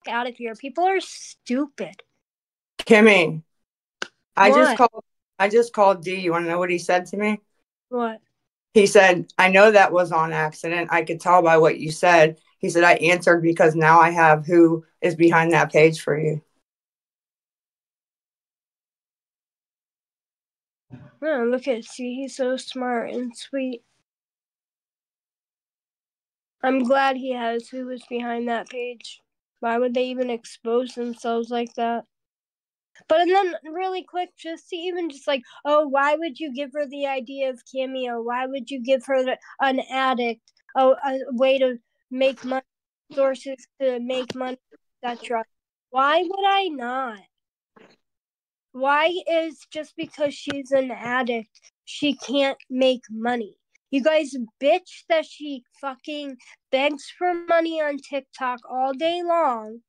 out of here. People are stupid. Kimmy, I What? just called D. You want to know what he said to me? What? He said, I know that was on accident. I could tell by what you said. He said, I answered because now I have who is behind that page for you. Oh, look at see, he's so smart and sweet. I'm glad he has who was behind that page. Why would they even expose themselves like that? But and then really quick, just to even just like, oh, why would you give her the idea of Cameo? Why would you give her an addict, a way to make money, sources to make money, etc.? Why would I not? Why is just because she's an addict, she can't make money? You guys bitch that she fucking begs for money on TikTok all day long.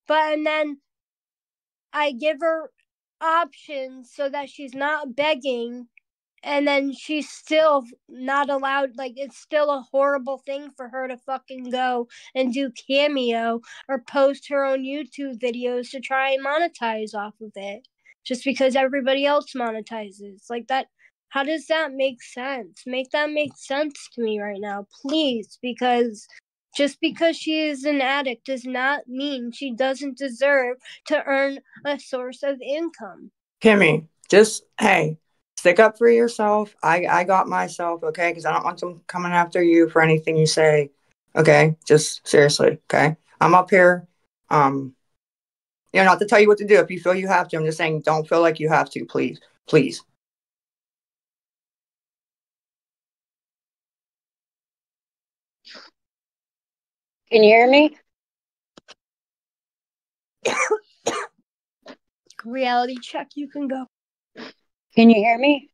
But and then I give her options so that she's not begging, and then she's still not allowed. Like, it's still a horrible thing for her to fucking go and do Cameo or post her own YouTube videos to try and monetize off of it just because everybody else monetizes. Like, that, how does that make sense? Make that make sense to me right now, please, because just because she is an addict does not mean she doesn't deserve to earn a source of income. Kimmy, just, hey, stick up for yourself. I got myself, okay? Because I don't want them coming after you for anything you say, okay? Just seriously, okay? I'm up here, not to tell you what to do if you feel you have to. I'm just saying don't feel like you have to, please. Please. Can you hear me? Reality check, you can go. Can you hear me?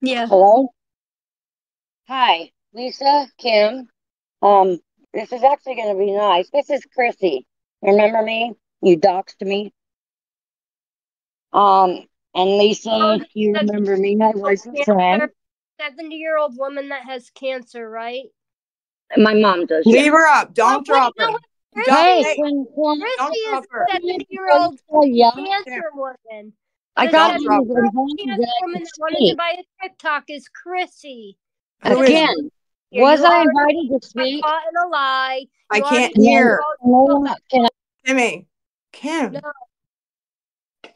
Yeah. Hello? Hi, Lisa, Kim. This is actually going to be nice. This is Chrissy. Remember me? You doxed me. And Lisa, you remember me? I was a friend. 70-year-old woman that has cancer, right? My mom does. Leave her up. Don't drop her. Hey, Chrissy is a 70-year-old cancer woman. I got you. The woman that wanted to buy a TikTok is Chrissy. Again, was I invited to speak? Caught in a lie. I can't hear. Kimmy. Kim. No.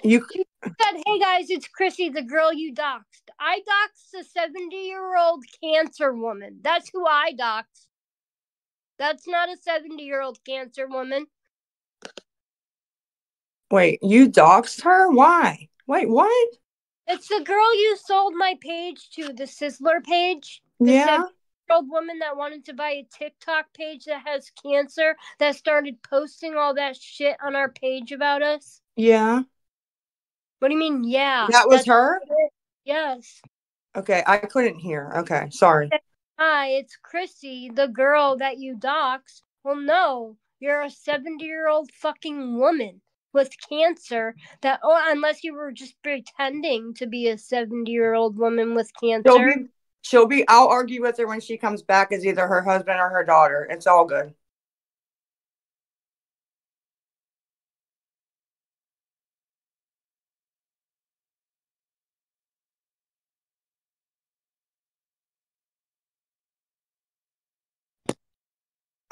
You said, hey guys, it's Chrissy, the girl you doxed. I doxed a 70-year-old cancer woman. That's who I doxed. That's not a 70-year-old cancer woman. Wait, you doxed her? Why? Wait, what? It's the girl you sold my page to, the Sizzler page. The 70-year-old woman that wanted to buy a TikTok page that has cancer that started posting all that shit on our page about us. Yeah. What do you mean, yeah? That was her? Yes. Okay, I couldn't hear. Okay, sorry. Hi, it's Chrissy, the girl that you doxed. Well, no, you're a 70-year-old fucking woman with cancer that, unless you were just pretending to be a 70-year-old woman with cancer. I'll argue with her when she comes back as either her husband or her daughter. It's all good.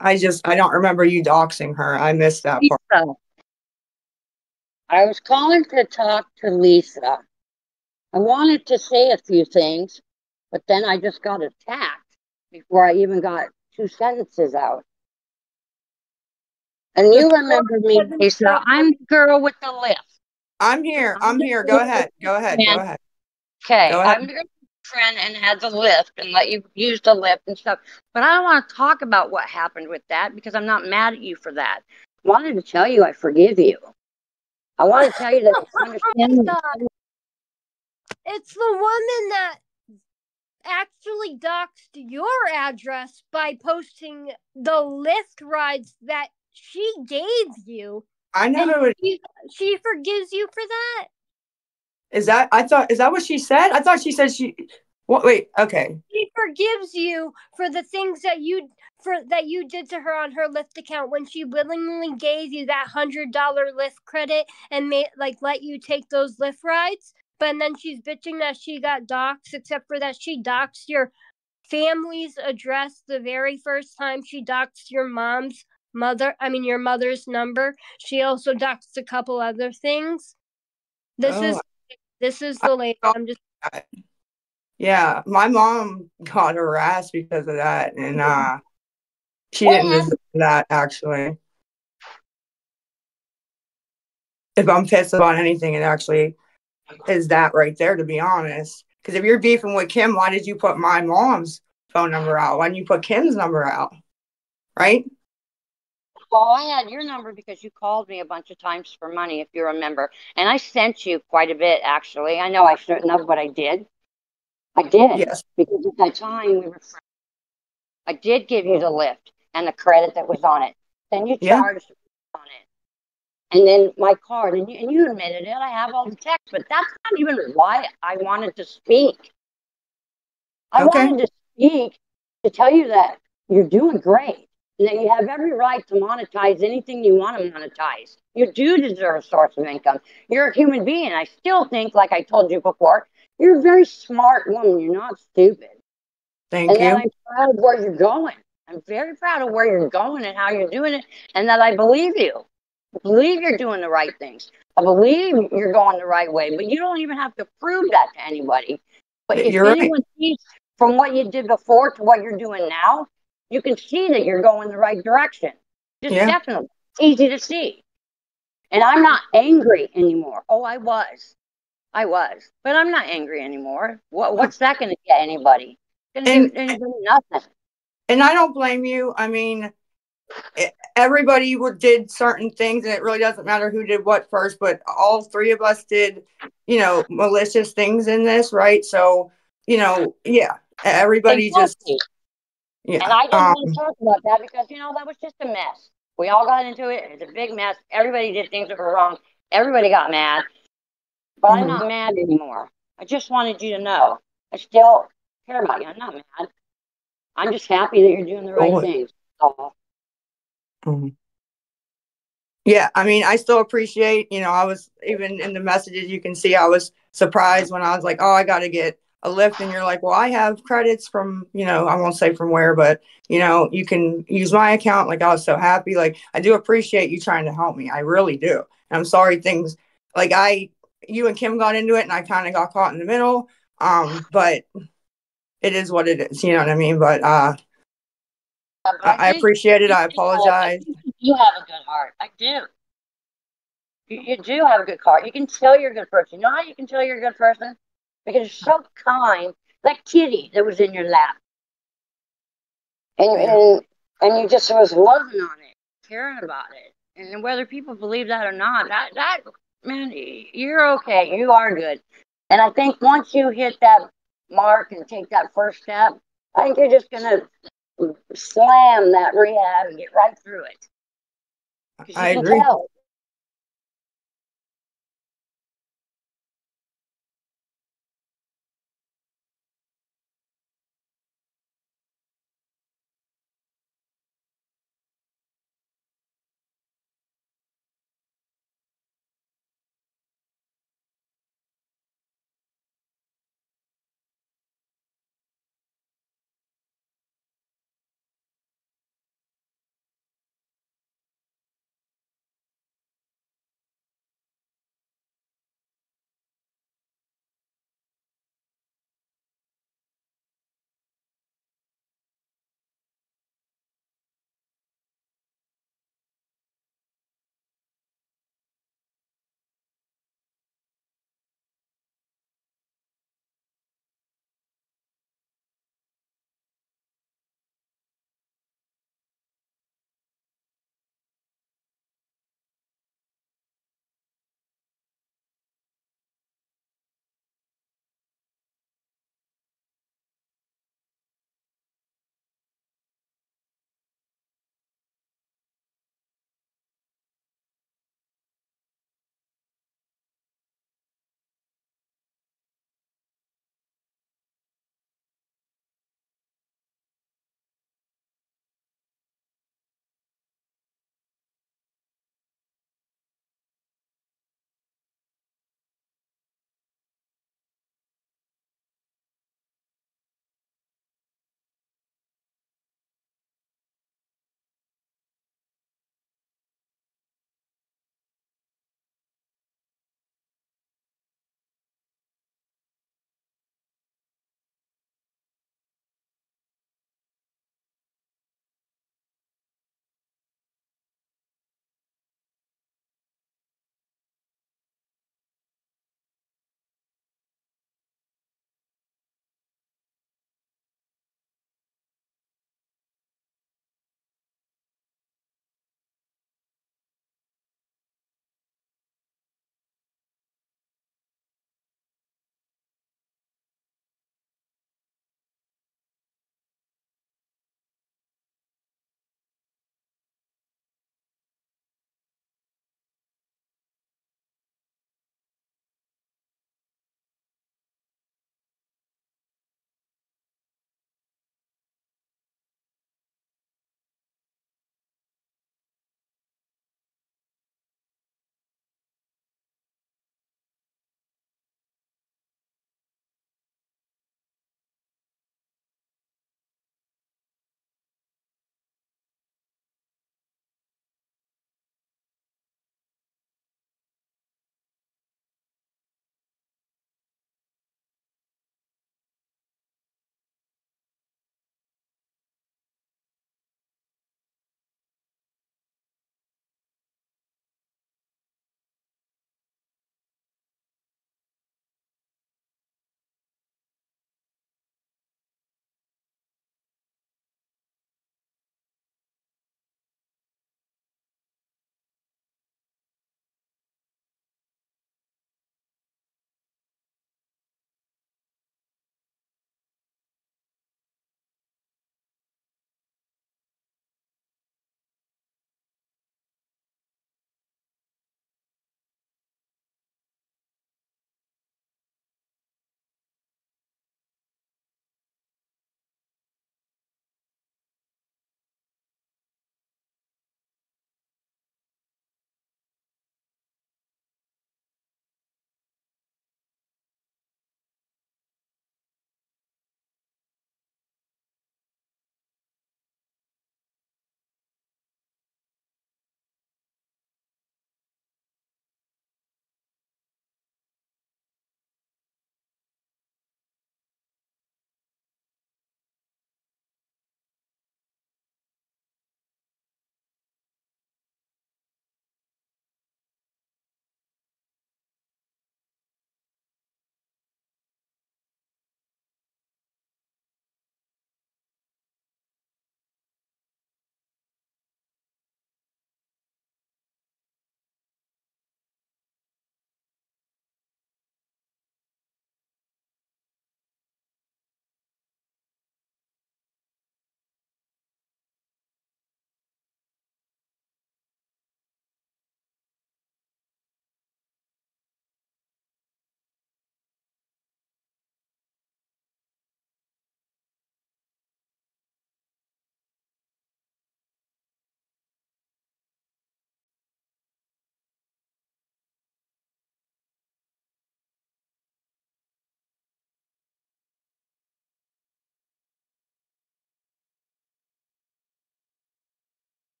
I don't remember you doxing her. I missed that part. I was calling to talk to Lisa. I wanted to say a few things, but then I just got attacked before I even got 2 sentences out. And you remember me, Lisa. I'm the girl with the lift. I'm here. Go ahead. Okay, I'm your friend and had the lift and let you use the lift and stuff. But I don't want to talk about what happened with that because I'm not mad at you for that. I wanted to tell you I forgive you. I want to tell you that I understand. It's the woman that actually doxed your address by posting the Lyft rides that she gave you. I know. She forgives you for that? Is that what she said? I thought she said What? Wait. Okay. She forgives you for the things that you did to her on her Lyft account when she willingly gave you that $100 Lyft credit and let you take those Lyft rides. But then she's bitching that she got doxxed, except for that she doxed your family's address the very first time. She doxed your your mother's number. She also doxed a couple other things. This is the latest. I'm just. Yeah, my mom got harassed because of that, and she didn't deserve that, actually. If I'm pissed about anything, it actually is that right there, to be honest. Because if you're beefing with Kim, why did you put my mom's phone number out? Why didn't you put Kim's number out? Right? Well, I had your number because you called me a bunch of times for money, if you remember. And I sent you quite a bit, actually. I know I shouldn't have, but I did. I did. Yes. Because at that time, we were friends. I did give you the lift and the credit that was on it. Then you charged on it. And then my card, and you admitted it. I have all the text, but that's not even why I wanted to speak. I wanted to speak to tell you that you're doing great. That you have every right to monetize anything you want to monetize. You do deserve a source of income. You're a human being. I still think, like I told you before, you're a very smart woman. You're not stupid. Thank you. And I'm proud of where you're going. I'm very proud of where you're going and how you're doing it, and that I believe you. I believe you're doing the right things. I believe you're going the right way, but you don't even have to prove that to anybody. But if anyone sees from what you did before to what you're doing now, you can see that you're going the right direction. Just definitely. It's easy to see. And I'm not angry anymore. Oh, I was. But I'm not angry anymore. What's that going to get anybody? It's going to get anybody nothing. And I don't blame you. I mean, everybody did certain things, and it really doesn't matter who did what first, but all three of us did, malicious things in this, right? So, everybody just. Yeah. And I didn't want to talk about that because, that was just a mess. We all got into it. It's a big mess. Everybody did things that were wrong. Everybody got mad. But I'm not mad anymore. I just wanted you to know. I still care about you. I'm not mad. I'm just happy that you're doing the right things. Yeah, I mean, I still appreciate, I was, even in the messages, you can see I was surprised when I was like, oh, I got to get a lift. And you're like, well, I have credits from, I won't say from where, but, you can use my account. Like, I was so happy. Like, I do appreciate you trying to help me. I really do. And I'm sorry things like you and Kim got into it and I kind of got caught in the middle. But it is what it is. You know what I mean? But, I appreciate it. I apologize. You have a good heart. I do. You do have a good heart. You can tell you're a good person. You know how you can tell you're a good person? Because you're so kind. That kitty that was in your lap. And you just was loving on it, caring about it. And whether people believe that or not, that man, you're okay. You are good. And I think once you hit that mark and take that first step, I think you're just going to slam that rehab and get right through it. I agree. Tell.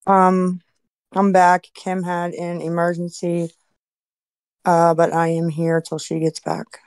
I'm back. Kim had an emergency, but I am here till she gets back.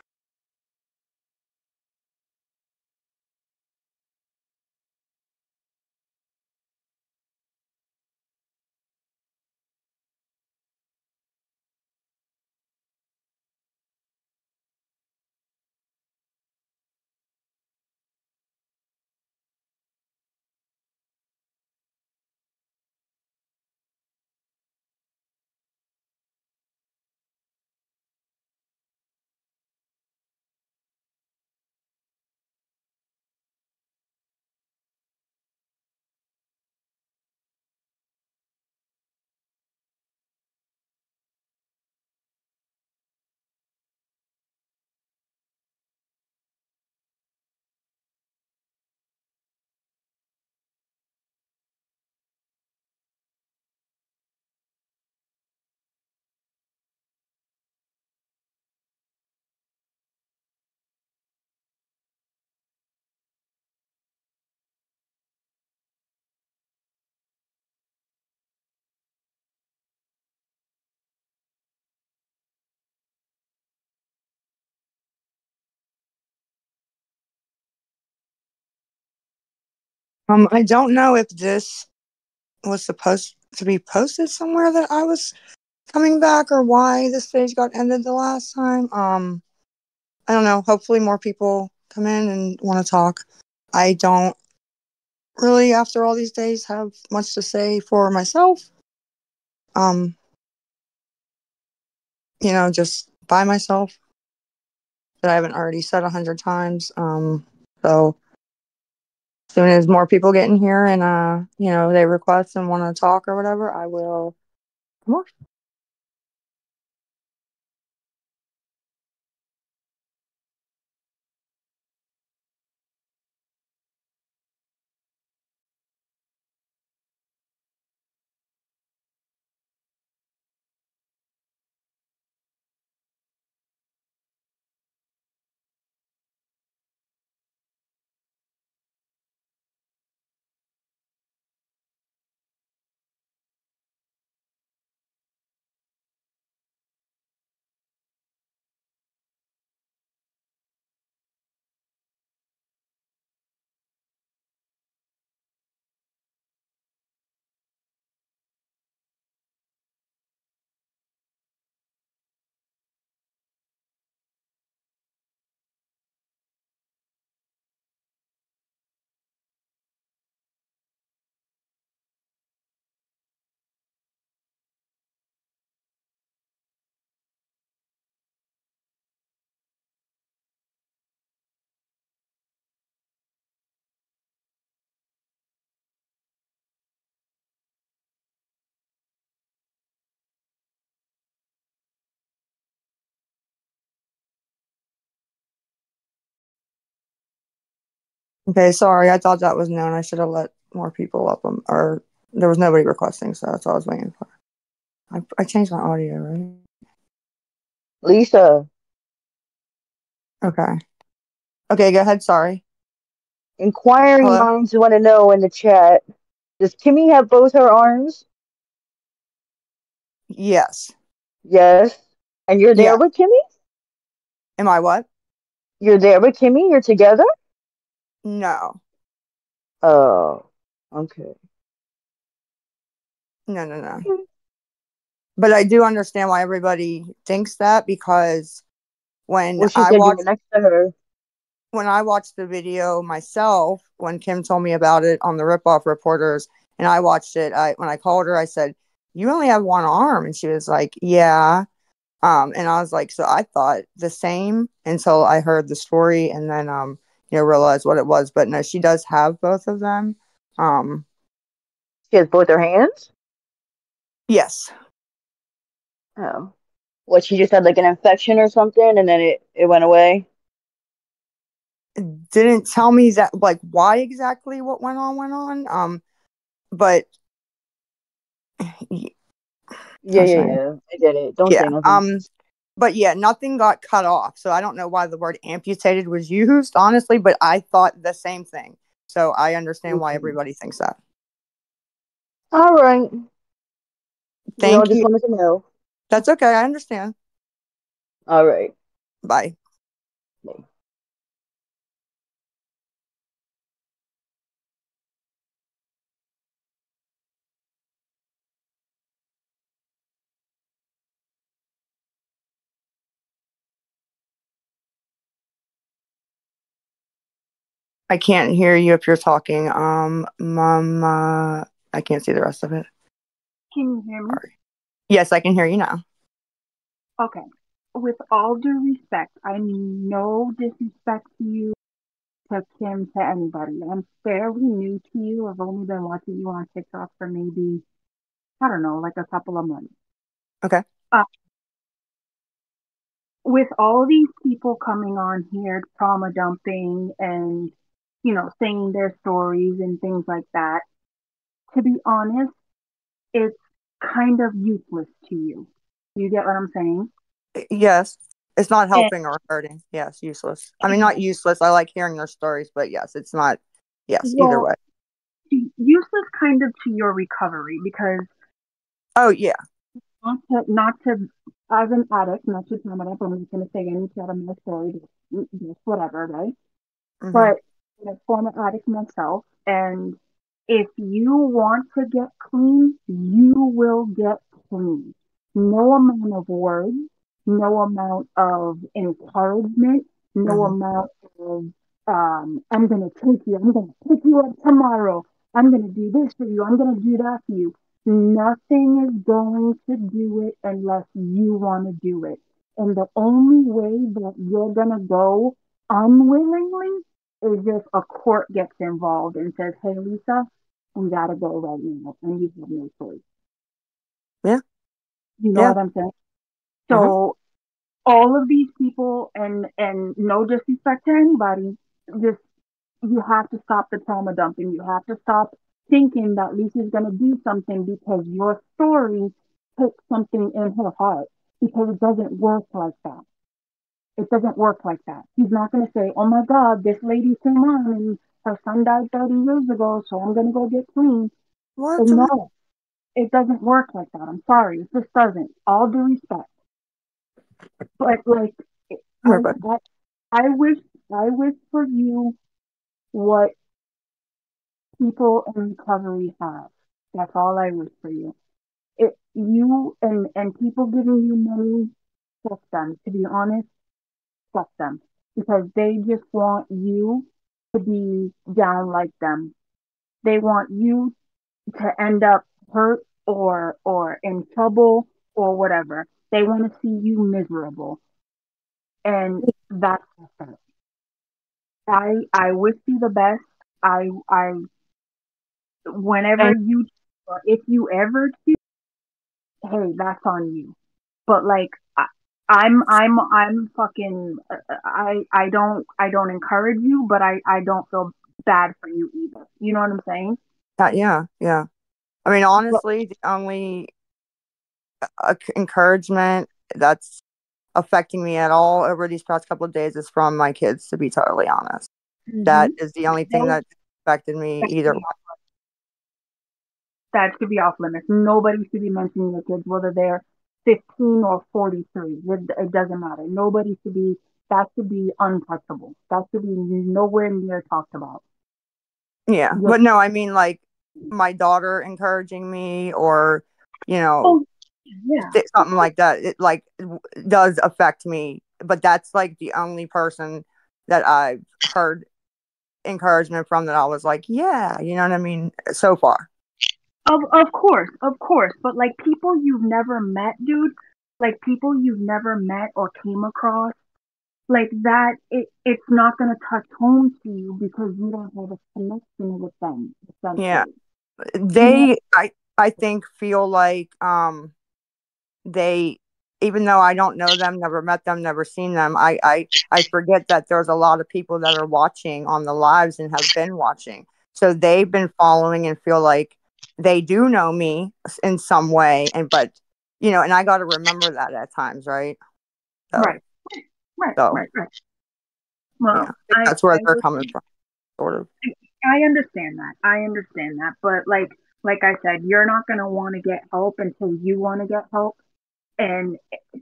I don't know if this was supposed to be posted somewhere that I was coming back or why the stage got ended the last time. I don't know. Hopefully more people come in and want to talk. I don't really, after all these days, have much to say for myself. Just by myself that I haven't already said 100 times. So as soon as more people get in here and, they request and want to talk or whatever, I will come on. Okay, sorry. I thought that was known. I should have let more people up. Or there was nobody requesting, so that's all I was waiting for. I changed my audio, right? Lisa, Okay. Okay, go ahead. Sorry. inquiring Hello? minds want to know in the chat, does Kimmy have both her arms? Yes. Yes. And you're there Yeah. with Kimmy? Am I what? You're there with Kimmy? You're together? No. Oh, okay. No. But I do understand why everybody thinks that, because when Well, she I said you were watched next to her. the video myself, when Kim told me about it on the Ripoff Reporters, and I watched it, when I called her, I said, "You only have one arm," and she was like, "Yeah." And I was like, so I thought the same until I heard the story, and then realized what it was. But no, she does have both of them. She has both her hands? Yes. Oh. What, she just had like an infection or something and then it went away? It didn't tell me that, like, why exactly what went on. But Yeah. I get it. Don't say yeah. nothing. But yeah, nothing got cut off. So I don't know why the word amputated was used, honestly, but I thought the same thing. So I understand why Okay. everybody thinks that. All right. We all Thank just you. wanted to know. That's okay. I understand. All right. Bye. Bye. I can't hear you if you're talking. Mama, I can't see the rest of it. Can you hear me? Sorry. Yes, I can hear you now. Okay. With all due respect, I mean no disrespect to you, to Kim, to anybody. I'm fairly new to you. I've only been watching you on TikTok for maybe, I don't know, like a couple of months. Okay. With all these people coming on here, trauma dumping and, saying their stories and things like that, to be honest, it's kind of useless to you. You get what I'm saying? Yes. It's not And, helping or hurting. Yes, useless. I mean, not useless. I like hearing their stories, but yes, it's not. Yes, either way. Useless kind of to your recovery because Oh, yeah. not to as an addict, not to sum it up, I'm not going to say any part of my story, just whatever, right? Mm-hmm. But I'm a former addict myself, and if you want to get clean, you will get clean. No amount of words, no amount of encouragement, no amount of I'm gonna pick you up tomorrow. I'm gonna do this for you. I'm gonna do that for you. Nothing is going to do it unless you want to do it. And the only way that you're gonna go unwillingly is if a court gets involved and says, "Hey, Lisa, we gotta go right now," and you have no choice. Yeah. You know what I'm saying? So all of these people, and no disrespect to anybody, just you have to stop the trauma dumping. You have to stop thinking that Lisa's gonna do something because your story took something in her heart. Because it doesn't work like that. It doesn't work like that. He's not going to say, "Oh my God, this lady's her mom and her son died 30 years ago, so I'm going to go get clean." What? And no, it doesn't work like that. I'm sorry. It just doesn't. All due respect. But like, I wish for you what people in recovery have. That's all I wish for you. You and people giving you money, fuck them. To be honest, fuck them because they just want you to be down like them. They want you to end up hurt or in trouble or whatever. They want to see you miserable, and that's it. I wish you the best. I whenever you if you ever choose, hey, that's on you. But like I'm fucking I don't encourage you, but I don't feel bad for you either. You know what I'm saying? Yeah. I mean, honestly, the only encouragement that's affecting me at all over these past couple of days is from my kids, to be totally honest. That is the only thing that affected me either way. That should be off limits. Nobody should be mentioning your kids, whether they're 15 or 43. It doesn't matter. Nobody should be, that should be untouchable. That should be nowhere near talked about. Yeah. But no, I mean, like my daughter encouraging me or, something like that. It like does affect me. But that's like the only person that I've heard encouragement from that I was like, yeah, you know what I mean? So far. Of course. But like people you've never met, dude, like people you've never met or came across, like that, it's not going to touch home to you because you don't have a connection with them. Yeah. They, I think, feel like they, even though I don't know them, never met them, never seen them, I forget that there's a lot of people that are watching on the lives and have been watching. So they've been following and feel like they do know me in some way. But, and I got to remember that at times, right? So, right. Well, that's where they're coming from, sort of. I understand that. But like, like I said, you're not going to want to get help until you want to get help. And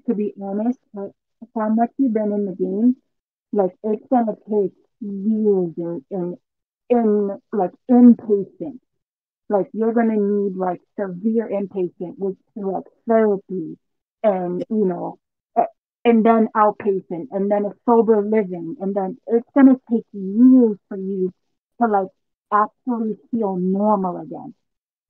to be honest, how much you've been in the game, like it's going to take years in like inpatient. Like you're going to need like severe inpatient with like therapy and, and then outpatient and then a sober living. And then it's going to take years for you to like actually feel normal again.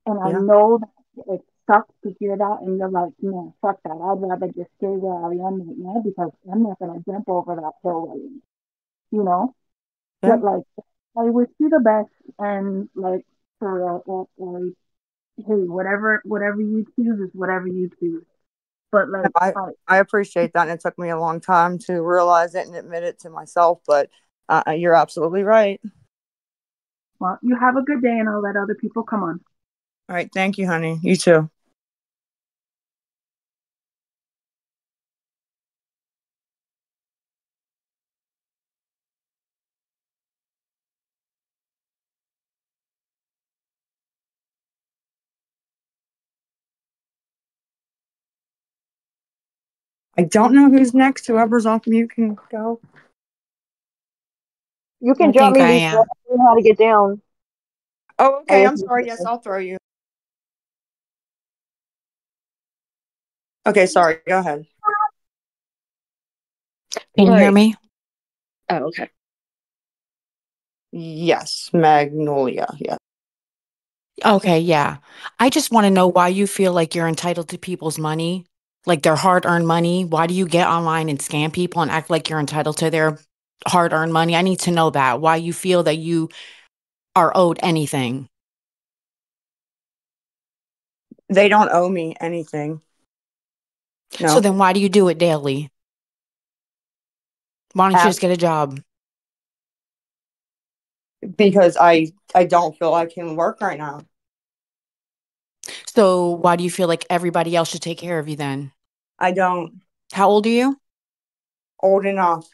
And I know that it sucks to hear that, and you're like, man, fuck that. I'd rather just stay where I am right now because I'm not gonna jump over that hill right now. You know? Yeah. But like, I wish you the best, and like, for hey, whatever you choose is whatever you choose. But like, I appreciate that, and it took me a long time to realize it and admit it to myself. But you're absolutely right. Well, you have a good day, and I'll let other people come on. All right. Thank you, honey. You too. I don't know who's next. Whoever's off mute can go. You can drop me. I don't know how to get down. Oh, okay. I'm sorry. Yes, I'll throw you. Okay, sorry. Go ahead. Can you hear me? Oh, okay. Yes, Magnolia. Yeah. Okay, yeah. I just want to know why you feel like you're entitled to people's money, like their hard-earned money. Why do you get online and scam people and act like you're entitled to their hard-earned money? I need to know that. Why you feel that you are owed anything. They don't owe me anything. No. So then why do you do it daily? Why don't you just get a job? Because I don't feel I can work right now. So why do you feel like everybody else should take care of you then? I don't. How old are you? Old enough.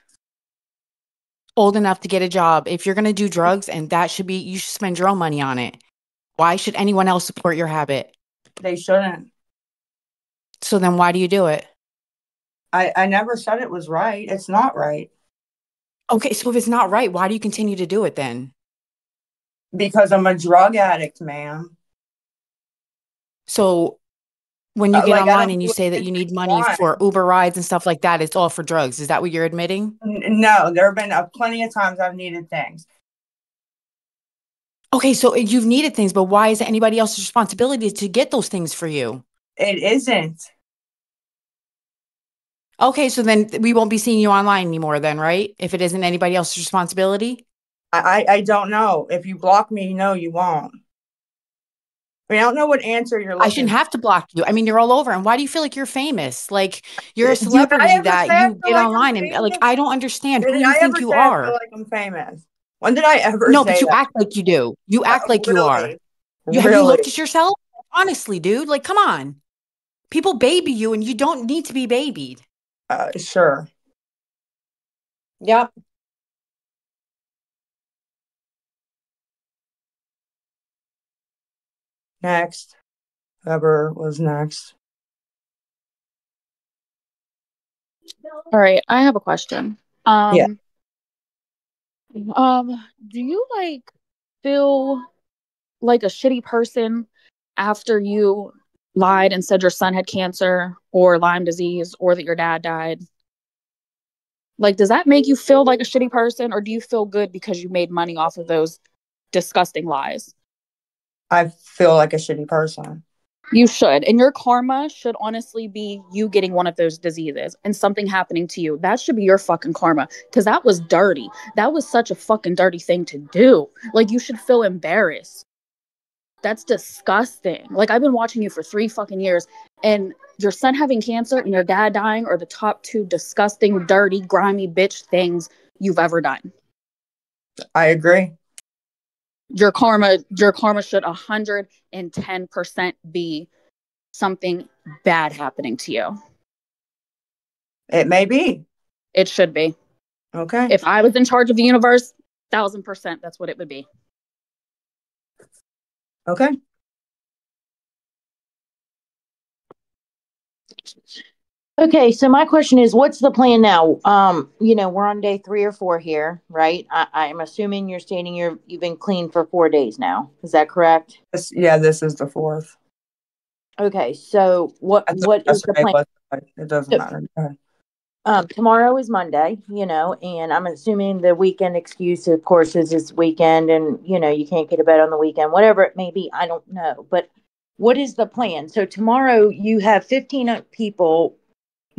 Old enough to get a job. If you're going to do drugs, and that should be, you should spend your own money on it. Why should anyone else support your habit? They shouldn't. So then why do you do it? I never said it was right. It's not right. Okay, so if it's not right, why do you continue to do it then? Because I'm a drug addict, ma'am. So when you get online and you say that you need money for Uber rides and stuff like that, it's all for drugs. Is that what you're admitting? No, there have been plenty of times I've needed things. Okay, so you've needed things, but why is it anybody else's responsibility to get those things for you? It isn't. Okay, so then we won't be seeing you online anymore then, right? If it isn't anybody else's responsibility? I don't know. If you block me, no, you won't. I mean, I don't know what answer you're looking for. I shouldn't have to block you. I mean, you're all over. And why do you feel like you're famous? Like, you're a celebrity that you get online and, like, I don't understand who you think you are. I feel like I'm famous. When did I ever say that? No, but you act like you do. You act like you are. Have you looked at yourself? Honestly, dude, like, come on. People baby you and you don't need to be babied. Sure. Yep. Next. Whoever was next. All right, I have a question. Yeah. Do you like feel like a shitty person after you lied and said your son had cancer or Lyme disease or that your dad died? Like, does that make you feel like a shitty person, or do you feel good because you made money off of those disgusting lies? I feel like a shitty person. You should. And your karma should honestly be you getting one of those diseases and something happening to you. That should be your fucking karma, because that was dirty. That was such a fucking dirty thing to do. Like, you should feel embarrassed. That's disgusting. Like, I've been watching you for 3 fucking years, and your son having cancer and your dad dying are the top 2 disgusting, dirty, grimy bitch things you've ever done. I agree. Your karma should 110% be something bad happening to you. It may be. It should be. Okay. If I was in charge of the universe, 1000%, that's what it would be. Okay. Okay, so my question is, what's the plan now? We're on day 3 or 4 here, right? I'm assuming you're stating you've been clean for 4 days now. Is that correct? This is the 4th. Okay, so what is the plan? It doesn't So, matter. tomorrow is Monday, and I'm assuming the weekend excuse, of course, is this weekend, and you can't get to bed on the weekend, whatever it may be. I don't know, but what is the plan? So tomorrow you have 15 people,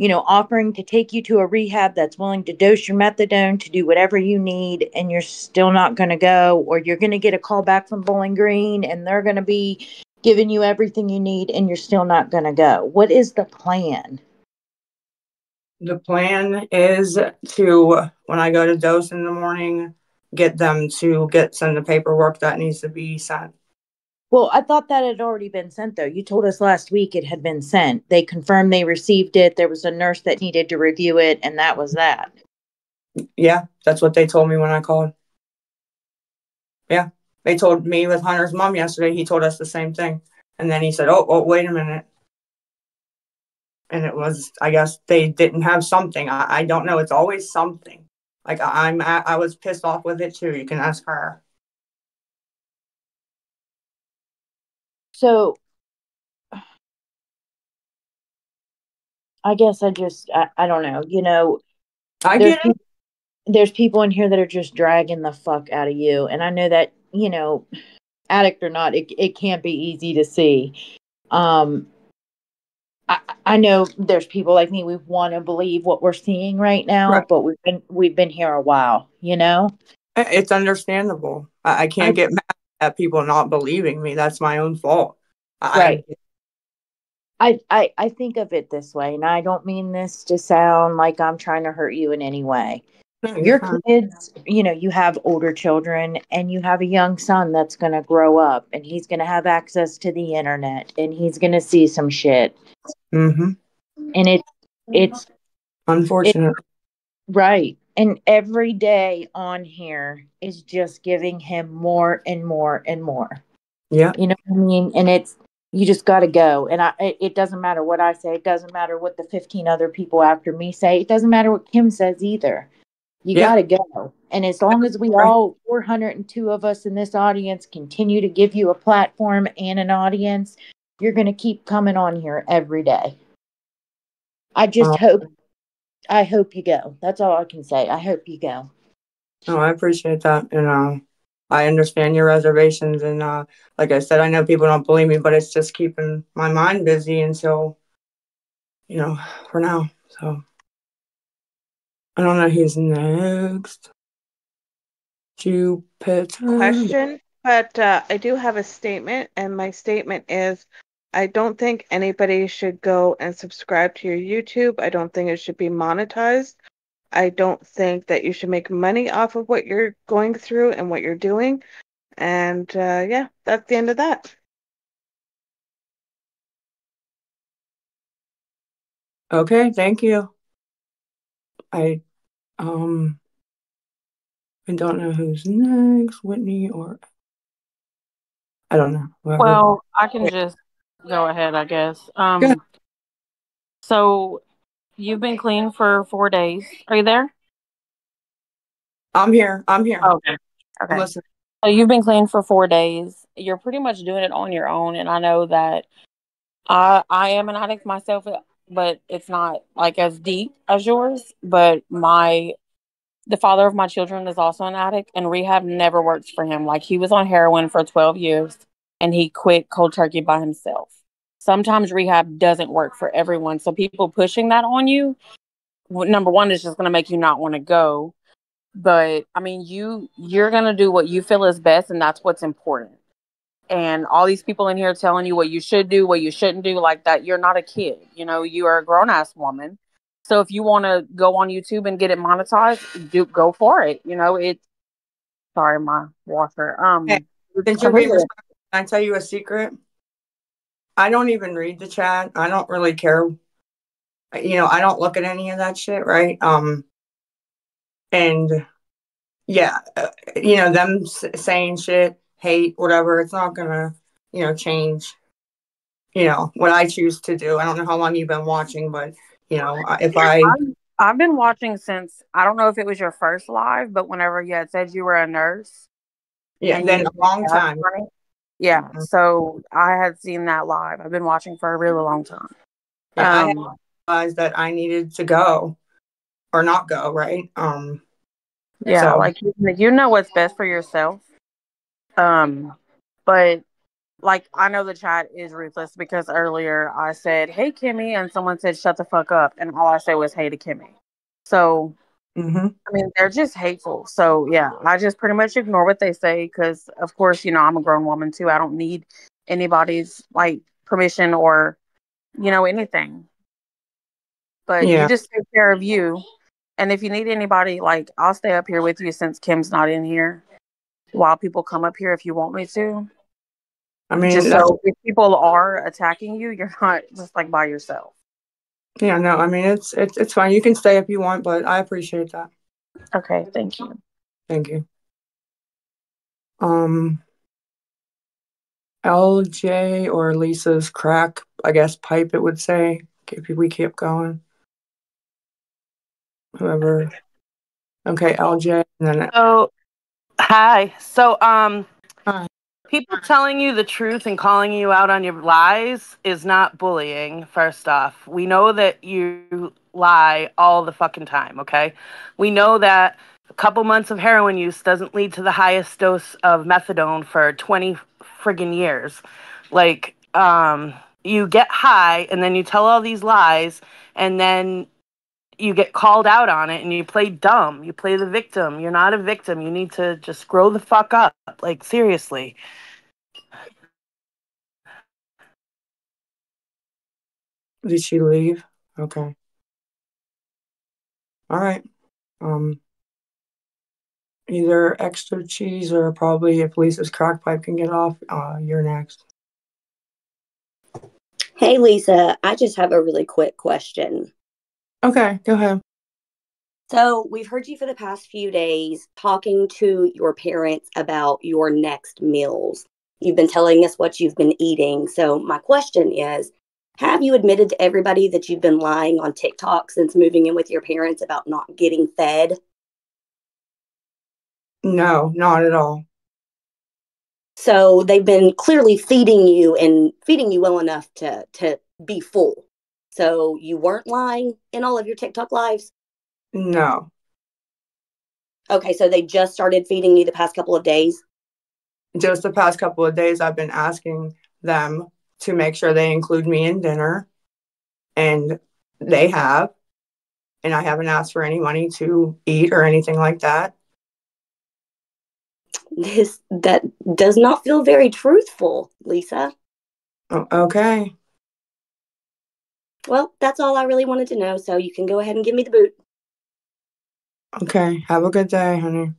offering to take you to a rehab that's willing to dose your methadone to do whatever you need, and you're still not going to go, or you're going to get a call back from Bowling Green, and they're going to be giving you everything you need, and you're still not going to go. What is the plan? The plan is to, when I go to dose in the morning, get them to send the paperwork that needs to be sent. Well, I thought that had already been sent, though. You told us last week it had been sent. They confirmed they received it. There was a nurse that needed to review it, and that was that. Yeah, that's what they told me when I called. Yeah, they told me with Hunter's mom yesterday. He told us the same thing. And then he said, oh, wait a minute. And it was, I guess they didn't have something. I don't know. It's always something. Like I was pissed off with it too. You can ask her. So I guess I don't know. I get it. There's people in here that are just dragging the fuck out of you. And I know that, addict or not, it can't be easy to see. I know there's people like me, we want to believe what we're seeing right now, right. But we've been here a while, It's understandable. I can't get mad at people not believing me. That's my own fault. Right. I think of it this way, and I don't mean this to sound like I'm trying to hurt you in any way. No, your kids, you have older children, and you have a young son that's going to grow up, and he's going to have access to the internet, and he's going to see some shit. Mm-hmm. And it's unfortunate. Right. And every day on here is just giving him more and more and more. Yeah. You know what I mean? And you just got to go. And it doesn't matter what I say. It doesn't matter what the 15 other people after me say. It doesn't matter what Kim says either. You got to go. And as long as we all, 402 of us in this audience, continue to give you a platform and an audience, you're going to keep coming on here every day. I hope you go. That's all I can say. I hope you go. Oh, I appreciate that. I understand your reservations. And like I said, I know people don't believe me, but it's just keeping my mind busy until, for now. So I don't know who's next. Question, but I do have a statement, and my statement is, I don't think anybody should go and subscribe to your YouTube. I don't think it should be monetized. I don't think that you should make money off of what you're going through and what you're doing. And yeah, that's the end of that. Okay, thank you. I don't know who's next, Whitney or I don't know. Whoever. Well, I can just go ahead, I guess. So you've been clean for 4 days. Are you there? I'm here. Okay. Listen. So you've been clean for 4 days. You're pretty much doing it on your own, and I know that I am an addict myself, but it's not like as deep as yours. But the father of my children is also an addict, and rehab never works for him. Like, he was on heroin for 12 years, and he quit cold turkey by himself. Sometimes rehab doesn't work for everyone. So people pushing that on you, number one, is just going to make you not want to go. But, I mean, you're going to do what you feel is best, and that's what's important. And all these people in here telling you what you should do, what you shouldn't do, like that, you're not a kid. You are a grown-ass woman. So if you want to go on YouTube and get it monetized, go for it. Sorry, my washer. Hey, can I tell you a secret? I don't even read the chat. I don't really care. I don't look at any of that shit, right? And yeah, them saying shit, hate, whatever, it's not gonna, change, what I choose to do. I don't know how long you've been watching, but if I've been watching since, I don't know if it was your first live, but whenever you had said you were a nurse. Yeah, then a long time. Yeah, so I had seen that live. I've been watching for a really long time. Yeah, I had realized that I needed to go or not go, right? Yeah, so. Like you know what's best for yourself. But like I know the chat is ruthless because earlier I said, "Hey Kimmy," and someone said, "Shut the fuck up," and all I said was, "Hey to Kimmy." So I mean, they're just hateful. So yeah, I just pretty much ignore what they say because, of course, I'm a grown woman too. I don't need anybody's like permission or anything. But you just take care of you. And if you need anybody, like I'll stay up here with you since Kim's not in here while people come up here if you want me to. I mean, just so if people are attacking you, you're not just like by yourself. Yeah, no, I mean it's fine. You can stay if you want, but I appreciate that. Okay, thank you. Thank you. LJ or Lisa's crack, I guess pipe it would say. If we keep going. Whoever. Okay, LJ and then hi. So hi. People telling you the truth and calling you out on your lies is not bullying, first off. We know that you lie all the fucking time, okay? We know that a couple months of heroin use doesn't lead to the highest dose of methadone for 20 friggin' years. Like, you get high and then you tell all these lies and then you get called out on it and you play dumb. You play the victim. You're not a victim. You need to just grow the fuck up. Like, seriously. Did she leave? Okay. All right. Either extra cheese or probably if Lisa's crack pipe can get off, you're next. Hey, Lisa, I just have a really quick question. Okay, go ahead. So we've heard you for the past few days talking to your parents about your next meals. You've been telling us what you've been eating. So my question is, have you admitted to everybody that you've been lying on TikTok since moving in with your parents about not getting fed? No, not at all. So they've been clearly feeding you and feeding you well enough to be full. So you weren't lying in all of your TikTok lives? No. Okay, so they just started feeding you the past couple of days? Just the past couple of days, I've been asking them to make sure they include me in dinner. And they have. And I haven't asked for any money to eat or anything like that. That does not feel very truthful, Lisa. Oh, okay. Well, that's all I really wanted to know, so you can go ahead and give me the boot. Okay, have a good day, honey.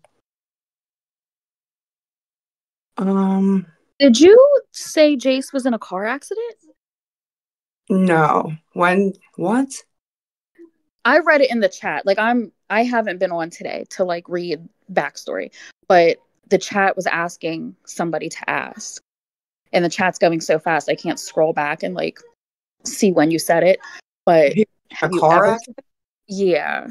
Did you say Jace was in a car accident? No. When? What? I read it in the chat. Like I haven't been on today to like read backstory, but the chat was asking somebody to ask. And the chat's going so fast I can't scroll back and like see when you said it. But a car accident? Yeah.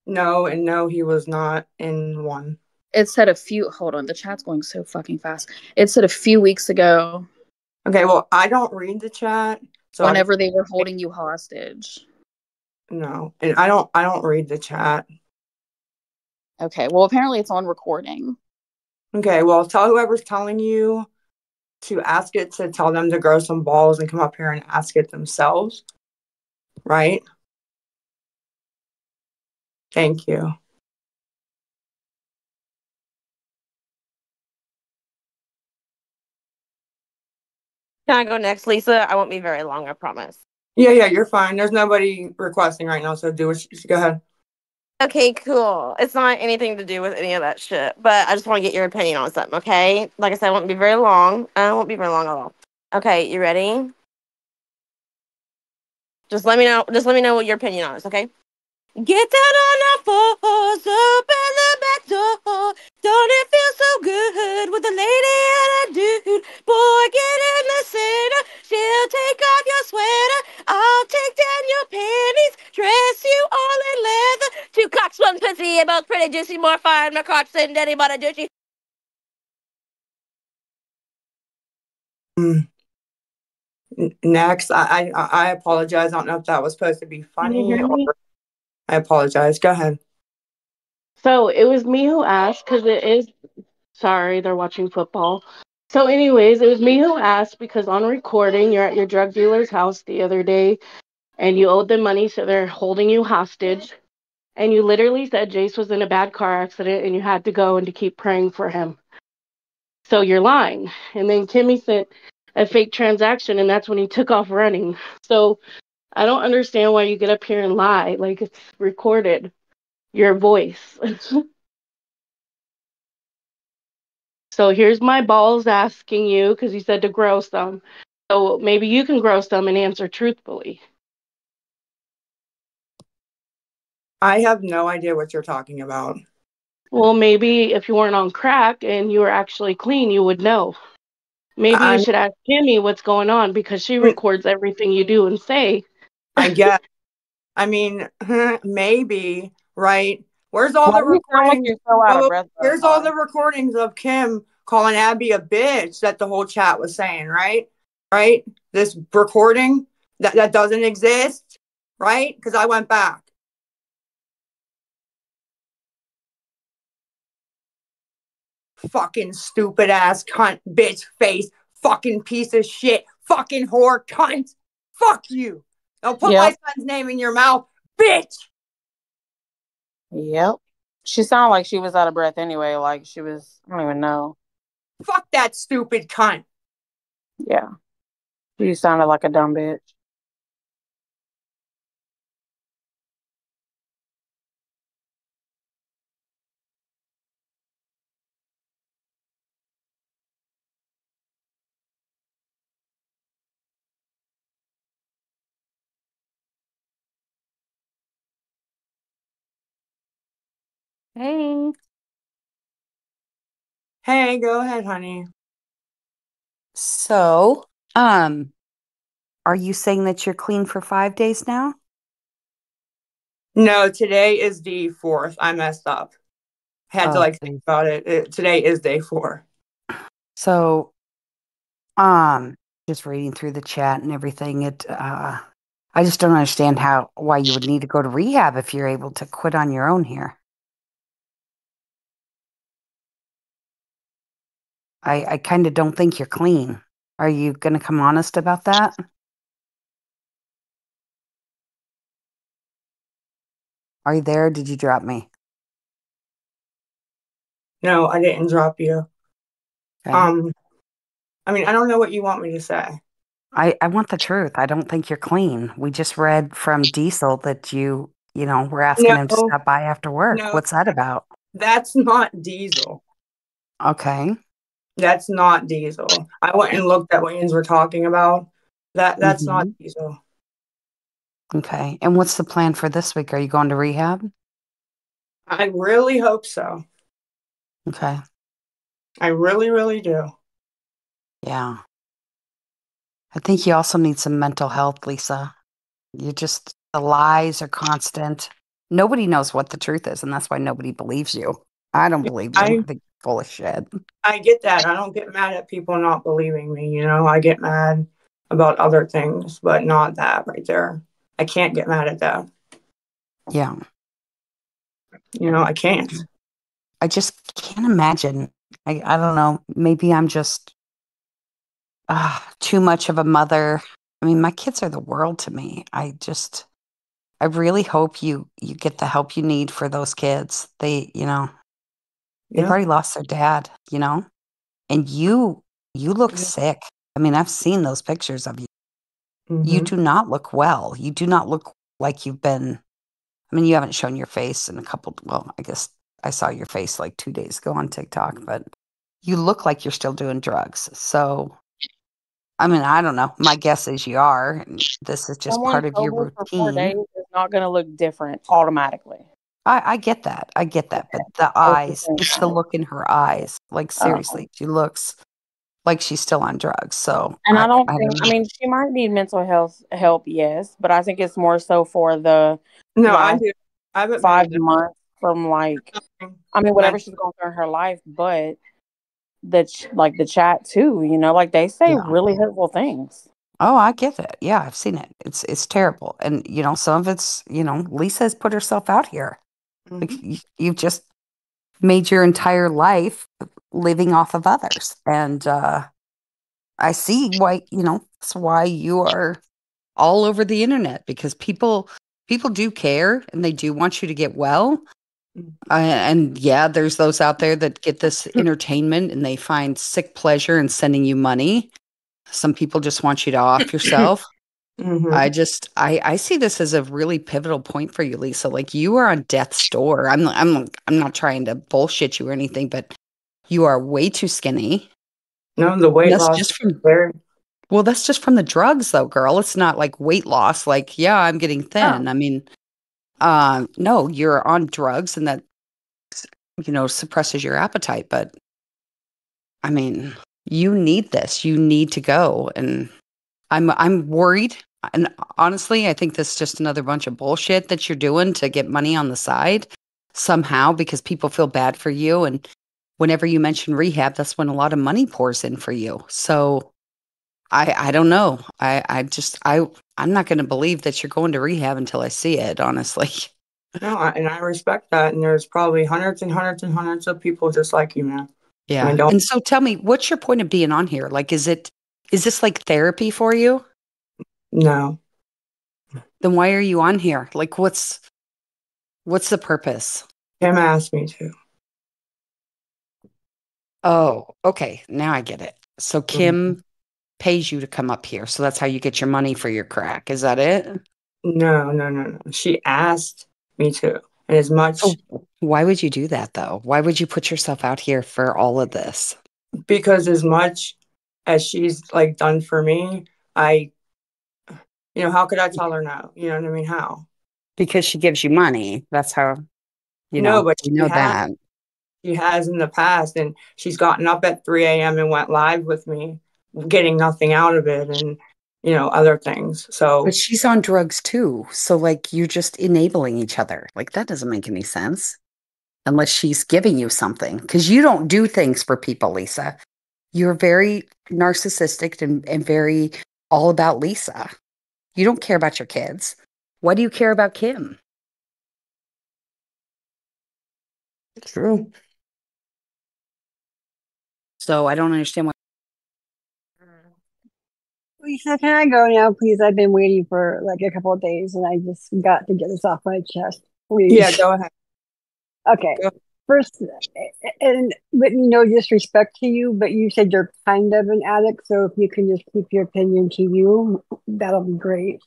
No, and no, he was not in one. It said hold on, the chat's going so fucking fast. It said a few weeks ago. Okay, well, I don't read the chat. So whenever they were holding you hostage. No, and I don't read the chat. Okay, well, apparently it's on recording. Okay, well, tell whoever's telling you to ask it to tell them to grow some balls and come up here and ask it themselves. Right? Thank you. Can I go next, Lisa? I won't be very long, I promise. Yeah, you're fine. There's nobody requesting right now, so go ahead. Okay, cool. It's not anything to do with any of that shit, but I just want to get your opinion on something, okay? Like I said, I won't be very long. I won't be very long at all. Okay, you ready? Just let me know what your opinion on is, okay? Get down on our fours, open the back door. Don't it feel so good with a lady and a dude? Boy, get in the center. She'll cock's one pussy, you're both pretty juicy, more fire in my crotch than anybody juicy. Next, I apologize. I don't know if that was supposed to be Can you funny hear me? or I apologize. Go ahead. So it was me who asked because it is. Sorry, they're watching football. So, anyways, it was me who asked because on recording, you're at your drug dealer's house the other day and you owed them money, so they're holding you hostage. And you literally said Jace was in a bad car accident and you had to go and to keep praying for him. So you're lying. And then Kimmy sent a fake transaction and that's when he took off running. So I don't understand why you get up here and lie. Like it's recorded, your voice. So here's my balls asking you, because you said to grow some. So maybe you can grow some and answer truthfully. I have no idea what you're talking about. Well, maybe if you weren't on crack and you were actually clean, you would know. Maybe you should ask Kimmy what's going on because she records everything you do and say. I guess. I mean, maybe, right? Where's all Why the do you sound like recordings? you're so out of breath, Where's all the recordings of Kim calling Abby a bitch that the whole chat was saying, right? Right? This recording that doesn't exist, right? Because I went back. Fucking stupid ass cunt, bitch face, fucking piece of shit, fucking whore, cunt. Fuck you. Don't put my son's name in your mouth, bitch. Yep. She sounded like she was out of breath anyway. Like she was, I don't even know. Fuck that stupid cunt. Yeah. You sounded like a dumb bitch. Hey. Hey, go ahead, honey. So, are you saying that you're clean for 5 days now? No, today is the 4th. I messed up. Had to think about it. Today is day 4. So, just reading through the chat and everything, I just don't understand why you would need to go to rehab if you're able to quit on your own here. I kind of don't think you're clean. Are you going to come honest about that? Are you there? Or did you drop me? No, I didn't drop you. Okay. I mean, I don't know what you want me to say. I want the truth. I don't think you're clean. We just read from Diesel that you were asking him to stop by after work. No, What's that about? That's not Diesel. Okay. That's not Diesel. I went and looked at what you were talking about. That's not Diesel. Okay. And what's the plan for this week? Are you going to rehab? I really hope so. Okay. I really, really do. Yeah. I think you also need some mental health, Lisa. The lies are constant. Nobody knows what the truth is, and that's why nobody believes you. I don't believe you. I think you're full of shit. I get that. I don't get mad at people not believing me, I get mad about other things, but not that right there. I can't get mad at that. Yeah. I can't. I just can't imagine. I don't know. Maybe I'm just too much of a mother. I mean, my kids are the world to me. I really hope you get the help you need for those kids. They've already lost their dad, and you look sick. I mean, I've seen those pictures of you. You do not look well. You do not look like you've been, I mean, you haven't shown your face in I guess I saw your face like 2 days ago on TikTok, but you look like you're still doing drugs. So, I mean, I don't know. My guess is you are. This is just part of your sober for 4 days routine. is not going to look different automatically. I get that. I get that. But the eyes, it's the look in her eyes. Like, seriously, she looks like she's still on drugs. So, And I mean, she might need mental health help, yes, but I think it's more so for the. No, I do. I haven't 5 months from like, I mean, whatever Nice. she's going through in her life, but like the chat too, you know, like they say Yeah. really hurtful things. Oh, I get it. Yeah, I've seen it. It's terrible. And some of it's, Lisa's put herself out here. Like you've just made your entire life living off of others. And I see why, that's why you are all over the internet, because people do care and they do want you to get well. And yeah, there's those out there that get this entertainment and they find sick pleasure in sending you money. Some people just want you to off yourself. I see this as a really pivotal point for you, Lisa. Like you are on death's door. I'm not trying to bullshit you or anything, but you are way too skinny. No, the weight loss Just from that's just from the drugs, though, girl. It's not like weight loss. Like, yeah, I'm getting thin. I mean, no, you're on drugs, and that suppresses your appetite. But I mean, you need this. You need to go, and I'm worried. And honestly, I think this is just another bunch of bullshit that you're doing to get money on the side somehow, because people feel bad for you. And whenever you mention rehab, that's when a lot of money pours in for you. So I don't know. I'm not going to believe that you're going to rehab until I see it, honestly. No, and I respect that. And there's probably hundreds and hundreds and hundreds of people just like you, man. Yeah. And so tell me, what's your point of being on here? Like, is this like therapy for you? No. Then why are you on here? Like, what's the purpose? Kim asked me to. Oh, okay. Now I get it. So Kim pays you to come up here. So that's how you get your money for your crack. Is that it? No. She asked me to. And as much. Oh, why would you do that, though? Why would you put yourself out here for all of this? Because as much as she's like done for me, how could I tell her no? You know what I mean? How? Because she gives you money. That's how, but you know that. She has in the past, and she's gotten up at 3 a.m. and went live with me, getting nothing out of it, and other things. So, but she's on drugs too. So like you're just enabling each other. Like that doesn't make any sense unless she's giving you something, because you don't do things for people, Lisa. You're very narcissistic and very all about Lisa. You don't care about your kids. Why do you care about Kim? True. So I don't understand why. Lisa, can I go now, please? I've been waiting for like a couple of days, and I just got to get this off my chest. Please. Yeah, go ahead. Okay. First, and with no disrespect to you, but you said you're kind of an addict, so if you can just keep your opinion to you, that'll be great.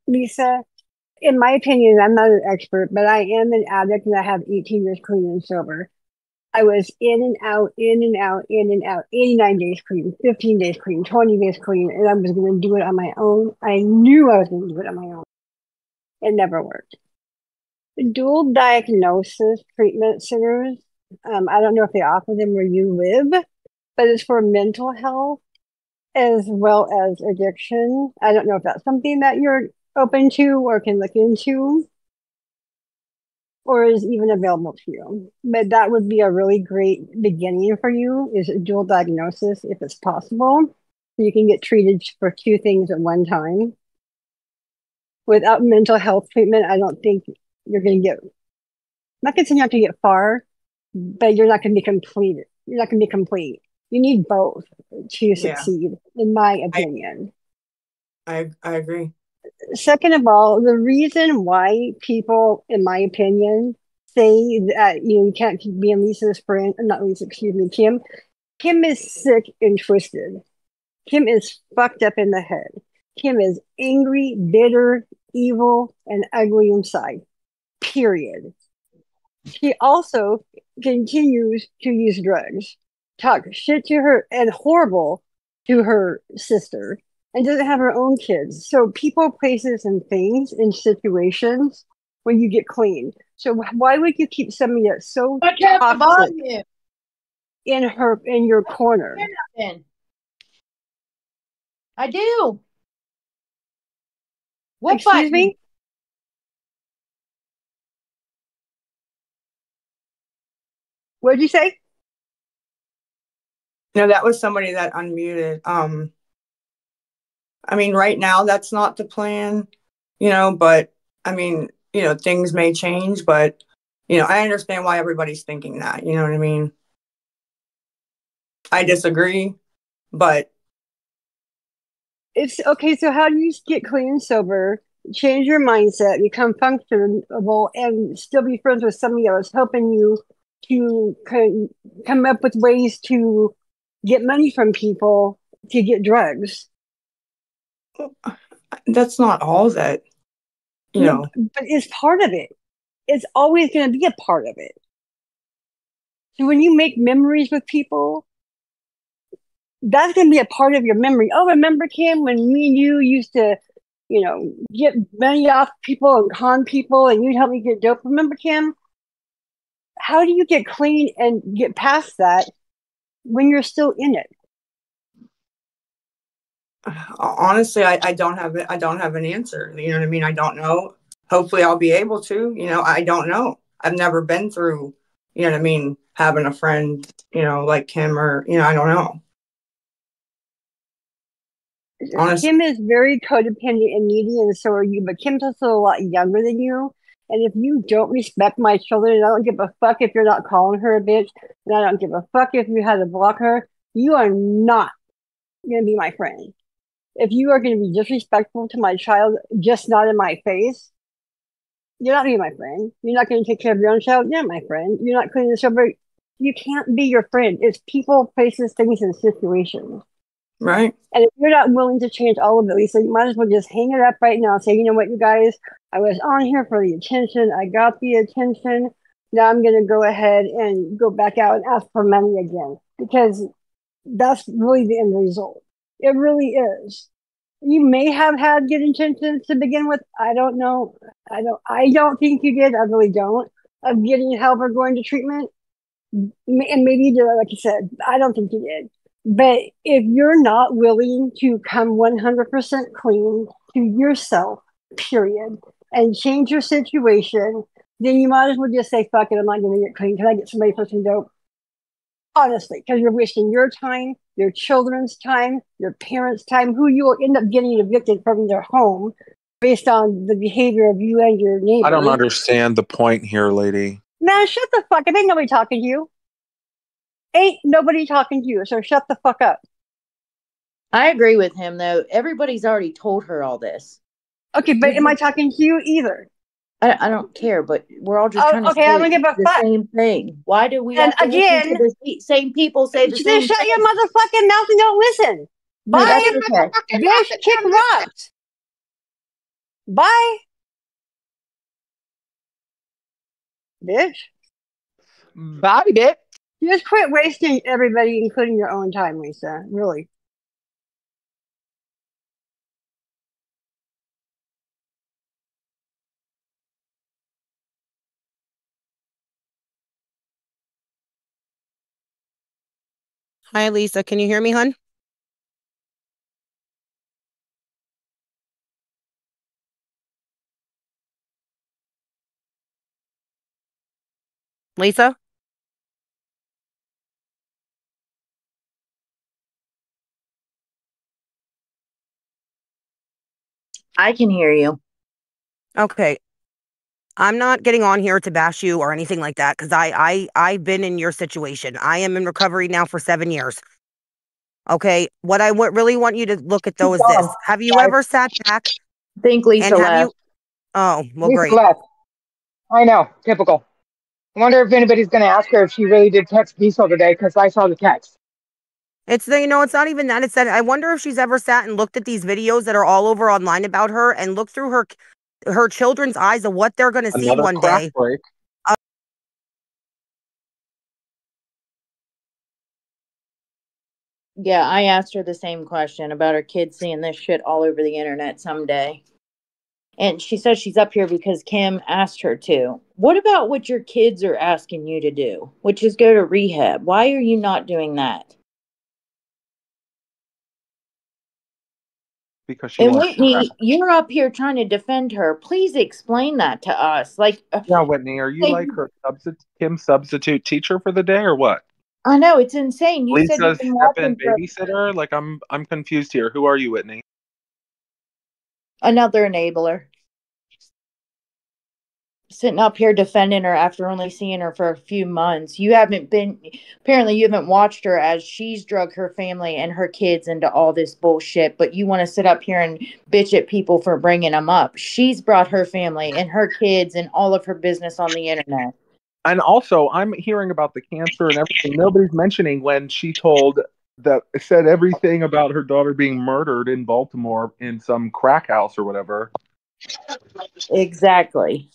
Lisa, in my opinion, I'm not an expert, but I am an addict, and I have 18 years clean and sober. I was in and out, 89 days clean, 15 days clean, 20 days clean, and I was going to do it on my own. I knew I was going to do it on my own. It never worked. The dual diagnosis treatment centers, I don't know if they offer them where you live, but it's for mental health as well as addiction. I don't know if that's something that you're open to or can look into, or is even available to you. But that would be a really great beginning for you, is a dual diagnosis if it's possible. You can get treated for two things at one time. Without mental health treatment, I don't think you're going to get, I'm not going to say you have to get far, but you're not going to be complete. You're not going to be complete. You need both to succeed, in my opinion. I agree. Second of all, the reason why people, in my opinion, say that you can't keep being Lisa's friend, not Lisa, excuse me, Kim. Kim is sick and twisted. Kim is fucked up in the head. Kim is angry, bitter, evil, and ugly inside. Period. She also continues to use drugs, talk shit to her and horrible to her sister, and doesn't have her own kids. So people, places, and things in situations when you get clean. So why would you keep somebody that's so toxic in your corner? I do. What Excuse button? me? What did you say? No, that was somebody that unmuted. I mean, right now that's not the plan, but I mean, things may change, but I understand why everybody's thinking that, you know what I mean? I disagree, but it's okay. So how do you get clean and sober, change your mindset, become functional, and still be friends with somebody that was helping you to come up with ways to get money from people to get drugs? That's not all that, But it's part of it. It's always going to be a part of it. So when you make memories with people, that's going to be a part of your memory. Oh, remember, Kim, when me and you used to, get money off people and con people, and you'd help me get dope. Remember, Kim? How do you get clean and get past that when you're still in it? Honestly, I don't have it. I don't have an answer. You know what I mean? I don't know. Hopefully I'll be able to, I don't know. I've never been through, you know what I mean? Having a friend, like Kim or, I don't know. Honestly. Kim is very codependent and needy, and so are you, but Kim's also a lot younger than you. And if you don't respect my children, and I don't give a fuck if you're not calling her a bitch, and I don't give a fuck if you had to block her, you are not going to be my friend. If you are going to be disrespectful to my child, just not in my face, you're not going to be my friend. You're not going to take care of your own child, you're not my friend. You're not cleaning the sober. You can't be your friend. It's people, places, things, and situations. Right. And if you're not willing to change all of it, Lisa, you might as well just hang it up right now and say, you know what, you guys, I was on here for the attention. I got the attention. Now I'm going to go ahead and go back out and ask for money again, because that's really the end result. It really is. You may have had good intentions to begin with. I don't know. I don't think you did. I really don't. Of getting help or going to treatment. And maybe you did, like you said. I don't think you did. But if you're not willing to come 100% clean to yourself, period, and change your situation, then you might as well just say, fuck it, I'm not going to get clean. Can I get somebody for some dope? Honestly, because you're wasting your time, your children's time, your parents' time, who you will end up getting evicted from their home based on the behavior of you and your neighbor. I don't understand the point here, lady. Man, shut the fuck up. Ain't nobody talking to you. Ain't nobody talking to you, so shut the fuck up. I agree with him, though. Everybody's already told her all this. Okay, but am I talking to you either? I don't care, but we're all just trying to say I don't give a the fuck. same thing. Why do we And have to again, listen to the same people say the same shut thing? your motherfucking mouth and don't listen. No, Bye. that's okay. Bitch, kick rocks. Bye. Bitch. Bye, bitch. Just quit wasting everybody, including your own time, Lisa. Really. Hi, Lisa. Can you hear me, hon? Lisa? I can hear you. Okay. I'm not getting on here to bash you or anything like that, because I've been in your situation. I am in recovery now for 7 years. Okay. What I really want you to look at, though, is this. Have you ever sat back? I think Lisa left. Oh, well, Lisa great. left. I know. Typical. I wonder if anybody's going to ask her if she really did text Diesel today, because I saw the text. It's it's not even that. It's that I wonder if she's ever sat and looked at these videos that are all over online about her and looked through her children's eyes of what they're going to see one day. Break. Yeah, I asked her the same question about her kids seeing this shit all over the internet someday. And she says she's up here because Kim asked her to. What about what your kids are asking you to do, which is go to rehab? Why are you not doing that? because she And wants to. Whitney, you're up here trying to defend her. Please explain that to us. Like, Yeah, Whitney, are you like her substitute teacher for the day or what? I know it's insane. You said you've Lisa's been step-in watching for babysitter? Like I'm confused here. Who are you, Whitney? another enabler. Sitting up here defending her after only seeing her for a few months. Apparently you haven't watched her as she's drug her family and her kids into all this bullshit, but you want to sit up here and bitch at people for bringing them up. She's brought her family and her kids and all of her business on the internet. And also, I'm hearing about the cancer and everything. Nobody's mentioning when she said everything about her daughter being murdered in Baltimore in some crack house or whatever. Exactly.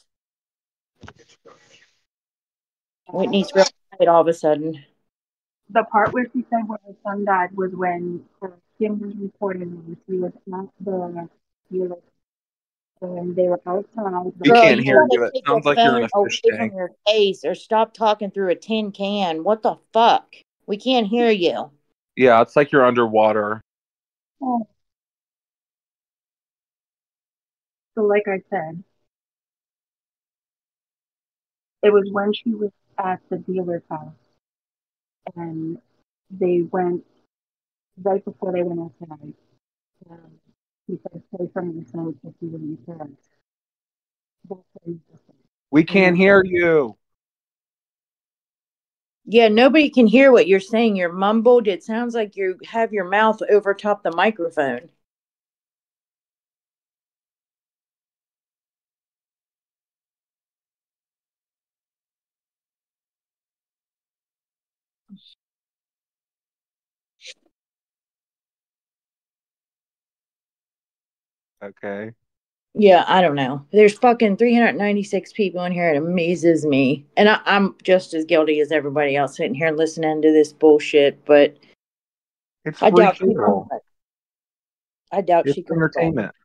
Whitney's real quiet all of a sudden. The part where she said when her son died was when Kim was reporting that she was at the dealer and they were outside. We can't hear you. It sounds like you're in a fish Away tank. from your face, or stop talking through a tin can. What the fuck? We can't hear you. Yeah, it's like you're underwater. Oh. So like I said, it was when she was at the dealer's house and they went right before they went outside. He said, "Stay from your son if you wouldn't care." We can't hear you. Yeah, nobody can hear what you're saying. You're mumbled. It sounds like you have your mouth over top the microphone. Okay. Yeah, I don't know. There's fucking 396 people in here. It amazes me. And I'm just as guilty as everybody else sitting here listening to this bullshit, but It's I doubt she real. I doubt It's she could. entertainment.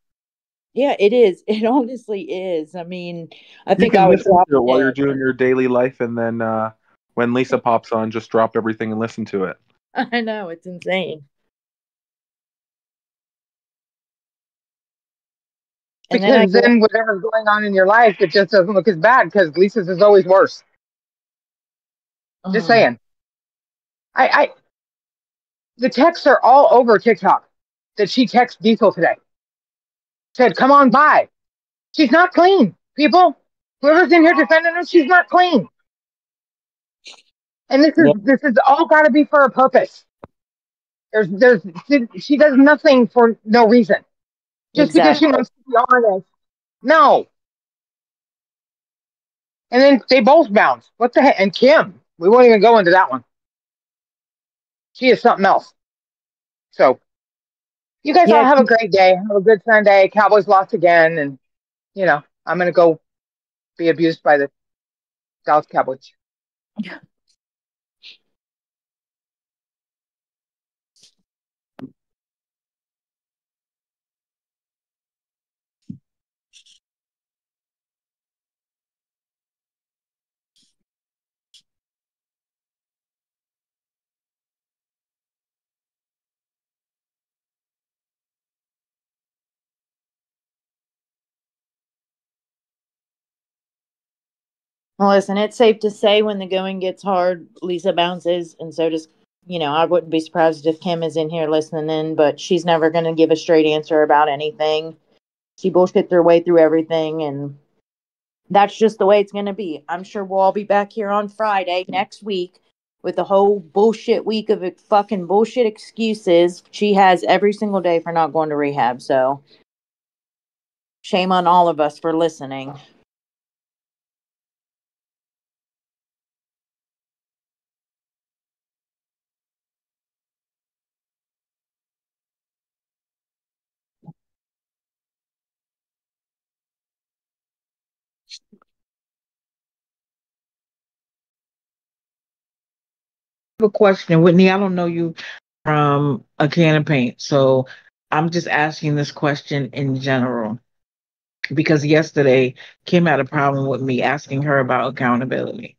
Yeah, it is. It honestly is. I mean, I You think can I would listen drop to it while you're dead. doing your daily life, and then when Lisa pops on, just drop everything and listen to it. I know, it's insane. And Because then whatever's going on in your life, it just doesn't look as bad because Lisa's is always worse. Just saying. The texts are all over TikTok that she texted Diesel today. Said, "Come on by." She's not clean, people. Whoever's in here defending her, she's not clean. And this is all got to be for a purpose. She does nothing for no reason. Just because she wants to be honest. No. And then they both bounce. What the heck? And Kim, we won't even go into that one. She is something else. So, you guys all have a great day. Have a good Sunday. Cowboys lost again. And, I'm going to go be abused by the Dallas Cowboys. Well, listen, it's safe to say when the going gets hard, Lisa bounces, and so does, I wouldn't be surprised if Kim is in here listening in, but she's never going to give a straight answer about anything. She bullshits her way through everything, and that's just the way it's going to be. I'm sure we'll all be back here on Friday next week with a whole bullshit week of fucking bullshit excuses she has every single day for not going to rehab, so shame on all of us for listening. A question, Whitney. I don't know you from a can of paint, so I'm just asking this question in general because yesterday Kim had a problem with me asking her about accountability.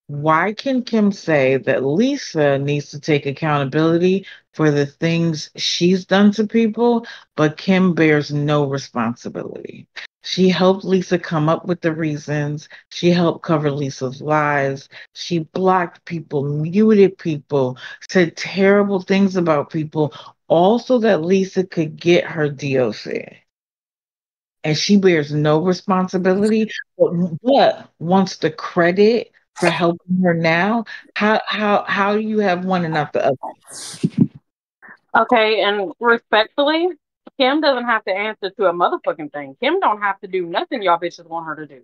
why can Kim say that Lisa needs to take accountability for the things she's done to people, but Kim bears no responsibility? She helped Lisa come up with the reasons. She helped cover Lisa's lies. She blocked people, muted people, said terrible things about people, all so that Lisa could get her DOC. And she bears no responsibility, but wants the credit for helping her now. How do you have one and not the other? Okay, and respectfully, Kim doesn't have to answer to a motherfucking thing. Kim don't have to do nothing y'all bitches want her to do.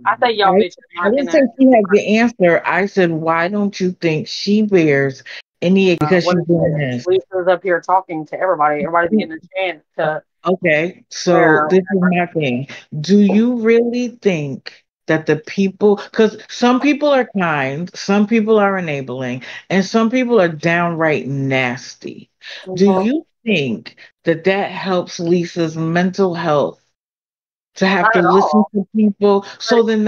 I say y'all bitches. I didn't say she had the answer. I said, why don't you think she bears any, because she's doing this? Lisa's up here talking to everybody. Everybody's getting a chance to. Okay, so this is my thing. Do you really think that the people, because some people are kind, some people are enabling, and some people are downright nasty. Do you think that that helps Lisa's mental health to have Not to at listen all. to people? So then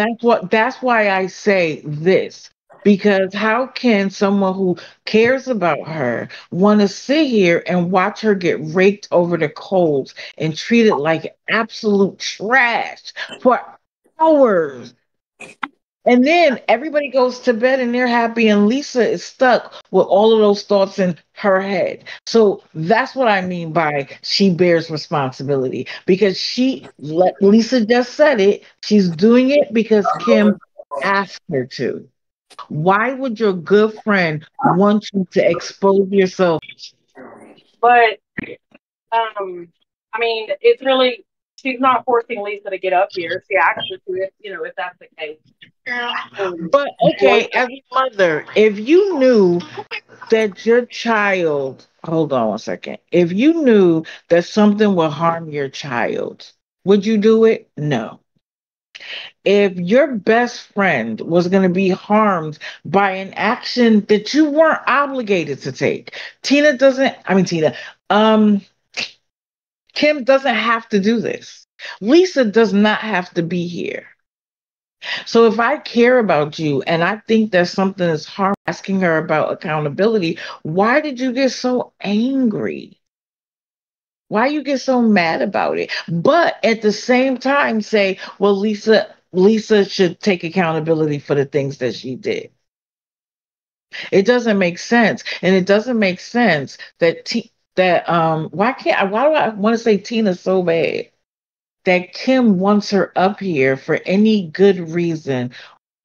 that's why I say this. Because how can someone who cares about her want to sit here and watch her get raked over the coals and treated like absolute trash for hours? And then everybody goes to bed and they're happy, and Lisa is stuck with all of those thoughts in her head. So that's what I mean by she bears responsibility, because Lisa just said it. She's doing it because Kim asked her to. Why would your good friend want you to expose yourself? But I mean, it's really, she's not forcing Lisa to get up here. She asked her to, if that's the case. But okay, as a mother, if you knew that your child, hold on one second, if you knew that something would harm your child, would you do it? No. If your best friend was going to be harmed by an action that you weren't obligated to take, Kim doesn't have to do this. Lisa does not have to be here. So if I care about you and I think that something is harm, asking her about accountability, why did you get so angry? Why you get so mad about it? But at the same time say, well, Lisa should take accountability for the things that she did. It doesn't make sense. And it doesn't make sense that why do I want to say Tina so bad? That Kim wants her up here for any good reason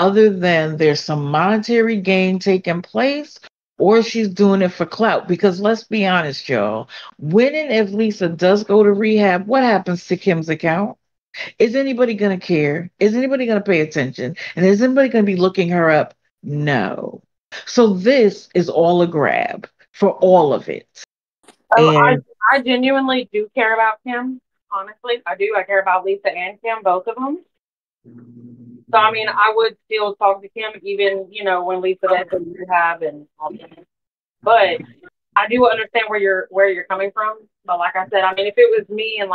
other than there's some monetary gain taking place, or she's doing it for clout. Because let's be honest, y'all, when and if Lisa does go to rehab, what happens to Kim's account? Is anybody going to care? Is anybody going to pay attention? And is anybody going to be looking her up? No. So this is all a grab for all of it. I genuinely do care about Kim. Honestly, I do. I care about Lisa and Kim, both of them. So, I mean, I would still talk to Kim, even, when Lisa does go to rehab and all that. But I do understand where you're coming from. But like I said, I mean, if it was me and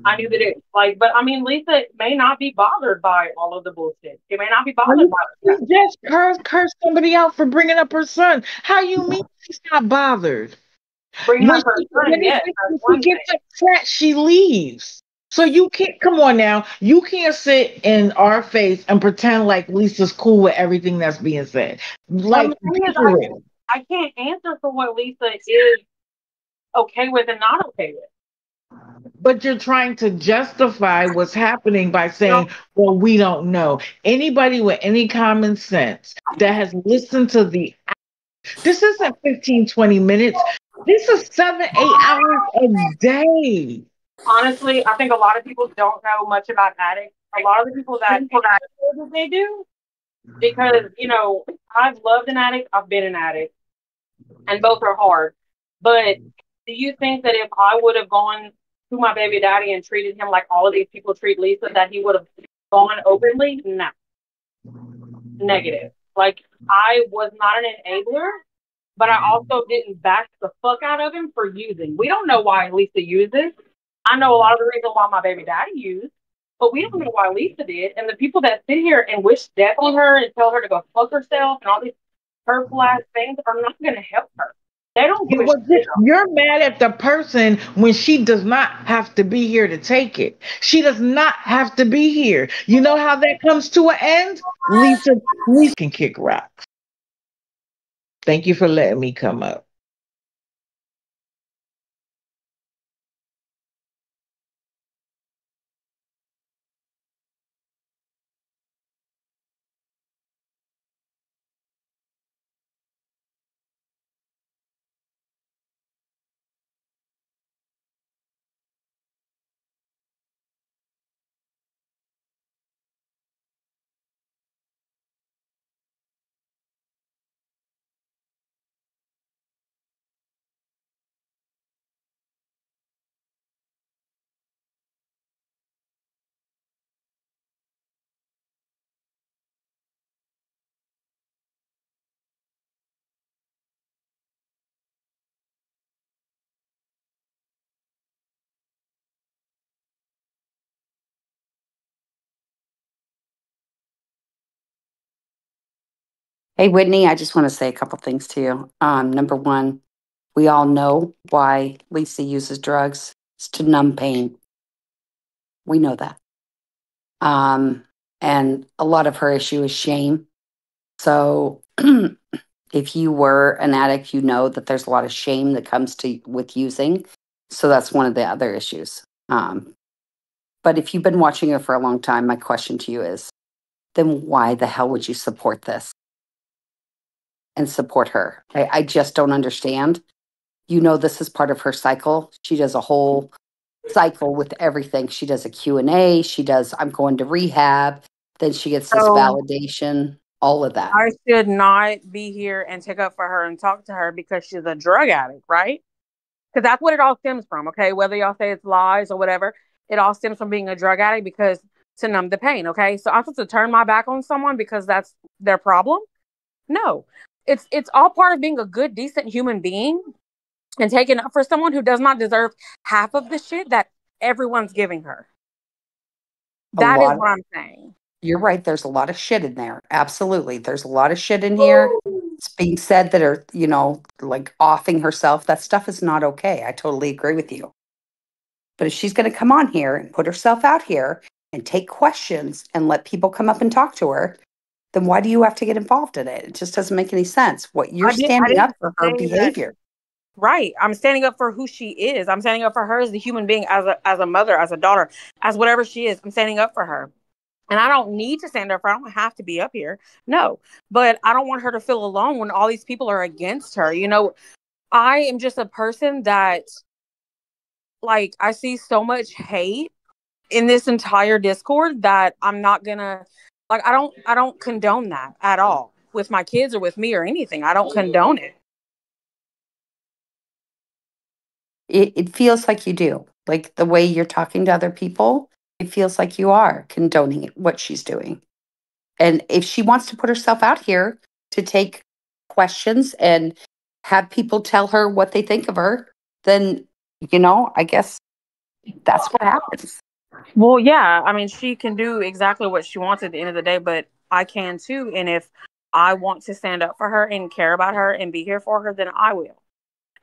I knew that but I mean, Lisa may not be bothered by all of the bullshit. She may not be bothered by it. You just curse somebody out for bringing up her son. How you mean she's not bothered? Bringing up her son, yes. When she gets upset, she leaves. So you can't, come on now, you can't sit in our face and pretend like Lisa's cool with everything that's being said. Like, I can't answer for what Lisa is okay with and not okay with. But you're trying to justify what's happening by saying, well, we don't know. Anybody with any common sense that has listened to this isn't 15, 20 minutes. This is 7, 8 hours a day. Honestly, I think a lot of people don't know much about addicts. A lot of the people that they do, because, I've loved an addict, I've been an addict, and both are hard. But do you think that if I would have gone to my baby daddy and treated him like all of these people treat Lisa, that he would have gone openly? No. Negative. I was not an enabler, but I also didn't back the fuck out of him for using. We don't know why Lisa uses. I know a lot of the reason why my baby daddy used. but we don't know why Lisa did. And the people that sit here and wish death on her and tell her to go fuck herself and all these hurtful ass things are not going to help her. They don't give a shit. You're mad at the person when she does not have to be here to take it. She does not have to be here. You know how that comes to an end? Lisa can kick rocks. Thank you for letting me come up. Hey, Whitney, I just want to say a couple things to you. Number one, we all know why Lisa uses drugs. It's to numb pain. We know that. And a lot of her issue is shame. So if you were an addict, you know that there's a lot of shame that comes to with using. So that's one of the other issues. But if you've been watching her for a long time, my question to you is, then why the hell would you support this and support her? I just don't understand. You know, this is part of her cycle. She does a whole cycle with everything. She does a Q&A. She does, I'm going to rehab. Then she gets this So validation, all of that. I should not be here and take up for her and talk to her because she's a drug addict, right? Because that's what it all stems from, okay? Whether y'all say it's lies or whatever, it all stems from being a drug addict because to numb the pain, okay? So I'm supposed to turn my back on someone because that's their problem? No. It's all part of being a good, decent human being and taking up for someone who does not deserve half of the shit that everyone's giving her. That is what I'm saying. You're right. There's a lot of shit in there. Absolutely. There's a lot of shit in here. It's being said that are, you know, like offing herself. That stuff is not okay. I totally agree with you. But if she's going to come on here and put herself out here and take questions and let people come up and talk to her, then why do you have to get involved in it? It just doesn't make any sense. What you're standing up for her behavior. Right. I'm standing up for who she is. I'm standing up for her as a human being, as a mother, as a daughter, as whatever she is. I'm standing up for her. And I don't need to stand up for her. I don't have to be up here. No. But I don't want her to feel alone when all these people are against her. You know, I am just a person that, like, I see so much hate in this entire Discord that I'm not gonna, like, I don't condone that at all with my kids or with me or anything. I don't condone it. It feels like you do. Like the way you're talking to other people, it feels like you are condoning what she's doing. And if she wants to put herself out here to take questions and have people tell her what they think of her, then, you know, I guess that's what happens. Well, yeah. I mean, she can do exactly what she wants at the end of the day, but I can too. And if I want to stand up for her and care about her and be here for her, then I will.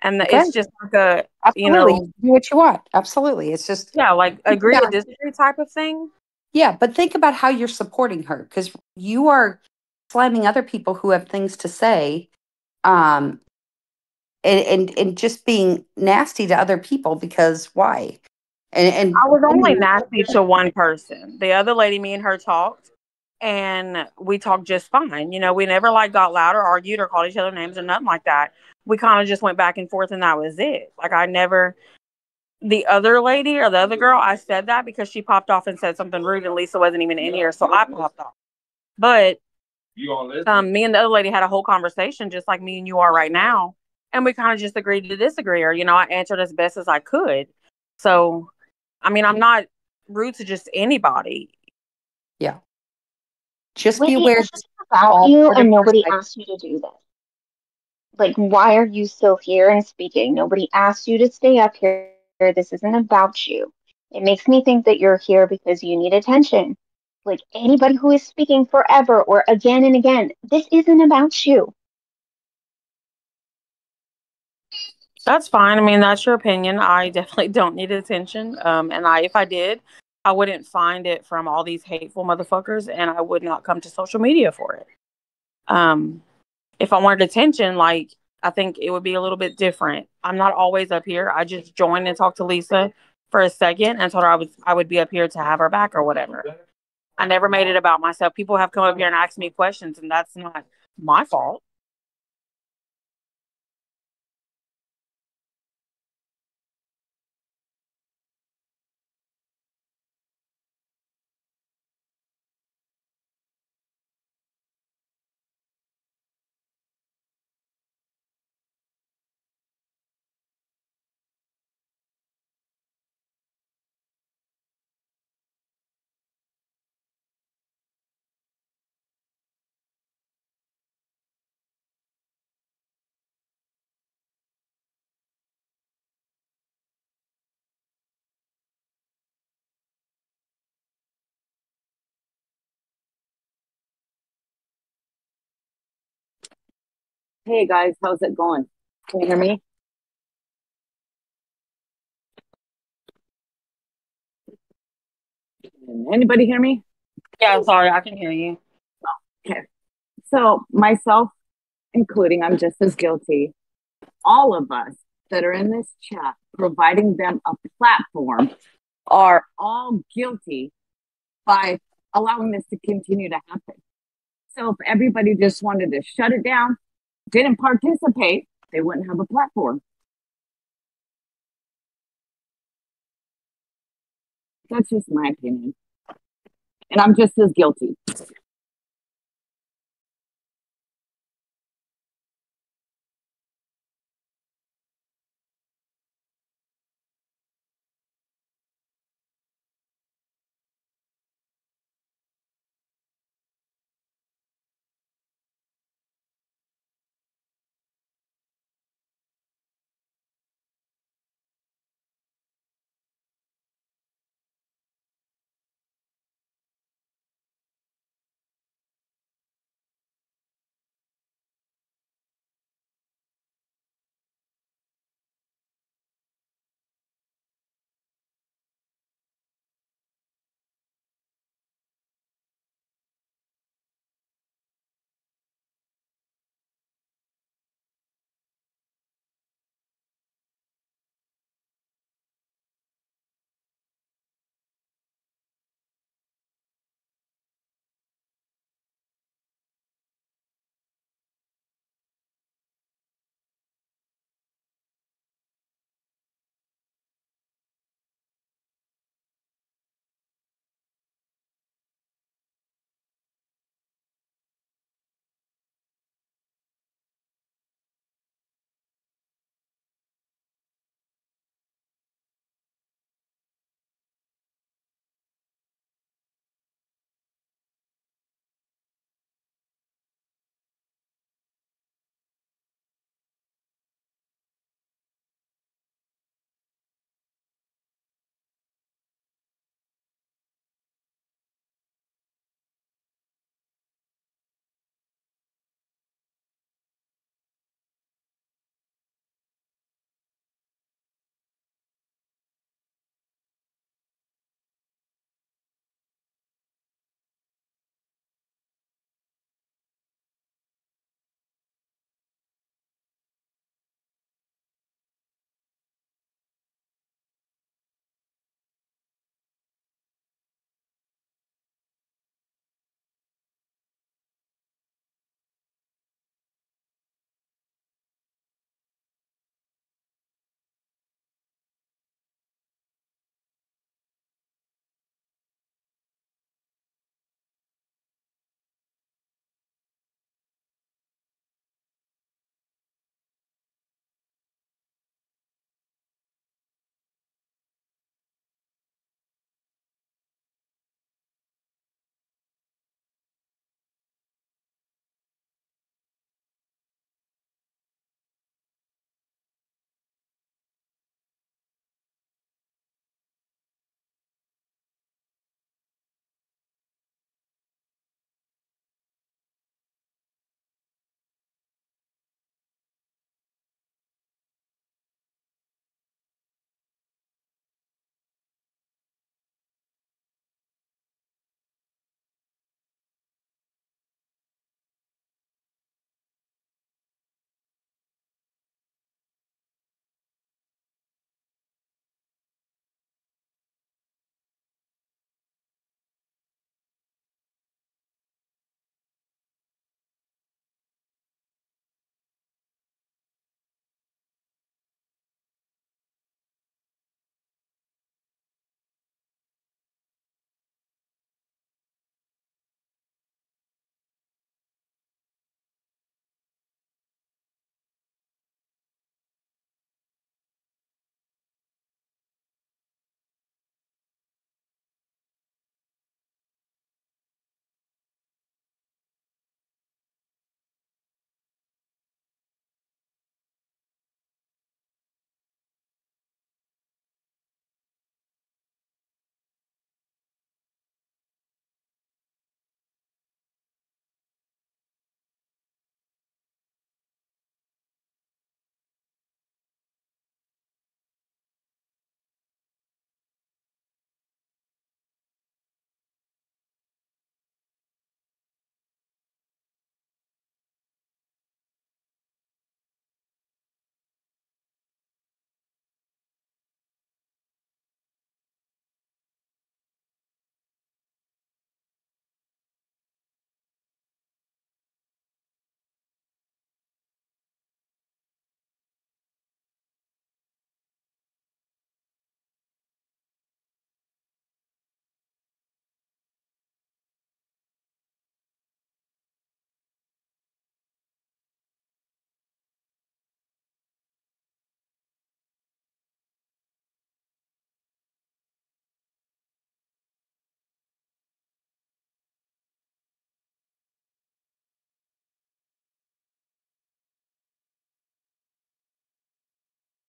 And Okay. it's just like a, Absolutely. you know, Do what you want. Absolutely. It's just, yeah, like agree Yeah. to disagree type of thing. Yeah, but think about how you're supporting her because you are slamming other people who have things to say, um, and just being nasty to other people because why? And I was only nasty to one person. The other lady, me and her talked, and we talked just fine. You know, we never like got loud or argued or called each other names or nothing like that. We kind of just went back and forth, and that was it. Like I never. The other lady or the other girl, I said that because she popped off and said something rude, and Lisa wasn't even in here, so I popped off. But me and the other lady had a whole conversation, just like me and you are right now, and we kind of just agreed to disagree. Or you know, I answered as best as I could. So, I mean, I'm not rude to just anybody. Yeah. Just be Whitney, aware. it's just about you, and nobody asked you to do this. Like, why are you still here and speaking? Nobody asked you to stay up here. This isn't about you. It makes me think that you're here because you need attention. Like anybody who is speaking forever or again and again, this isn't about you. That's fine. I mean, that's your opinion. I definitely don't need attention. And if I did, I wouldn't find it from all these hateful motherfuckers, and I would not come to social media for it. If I wanted attention, like, I think it would be a little bit different. I'm not always up here. I just joined and talked to Lisa for a second and told her I would be up here to have her back or whatever. I never made it about myself. People have come up here and asked me questions, and that's not my fault. Hey guys, how's it going? Can you hear me? Can anybody hear me? Yeah, sorry, I can hear you. Okay. So, myself including, I'm just as guilty. All of us that are in this chat, providing them a platform, are all guilty by allowing this to continue to happen. So, if everybody just wanted to shut it down, didn't participate, they wouldn't have a platform. That's just my opinion. And I'm just as guilty.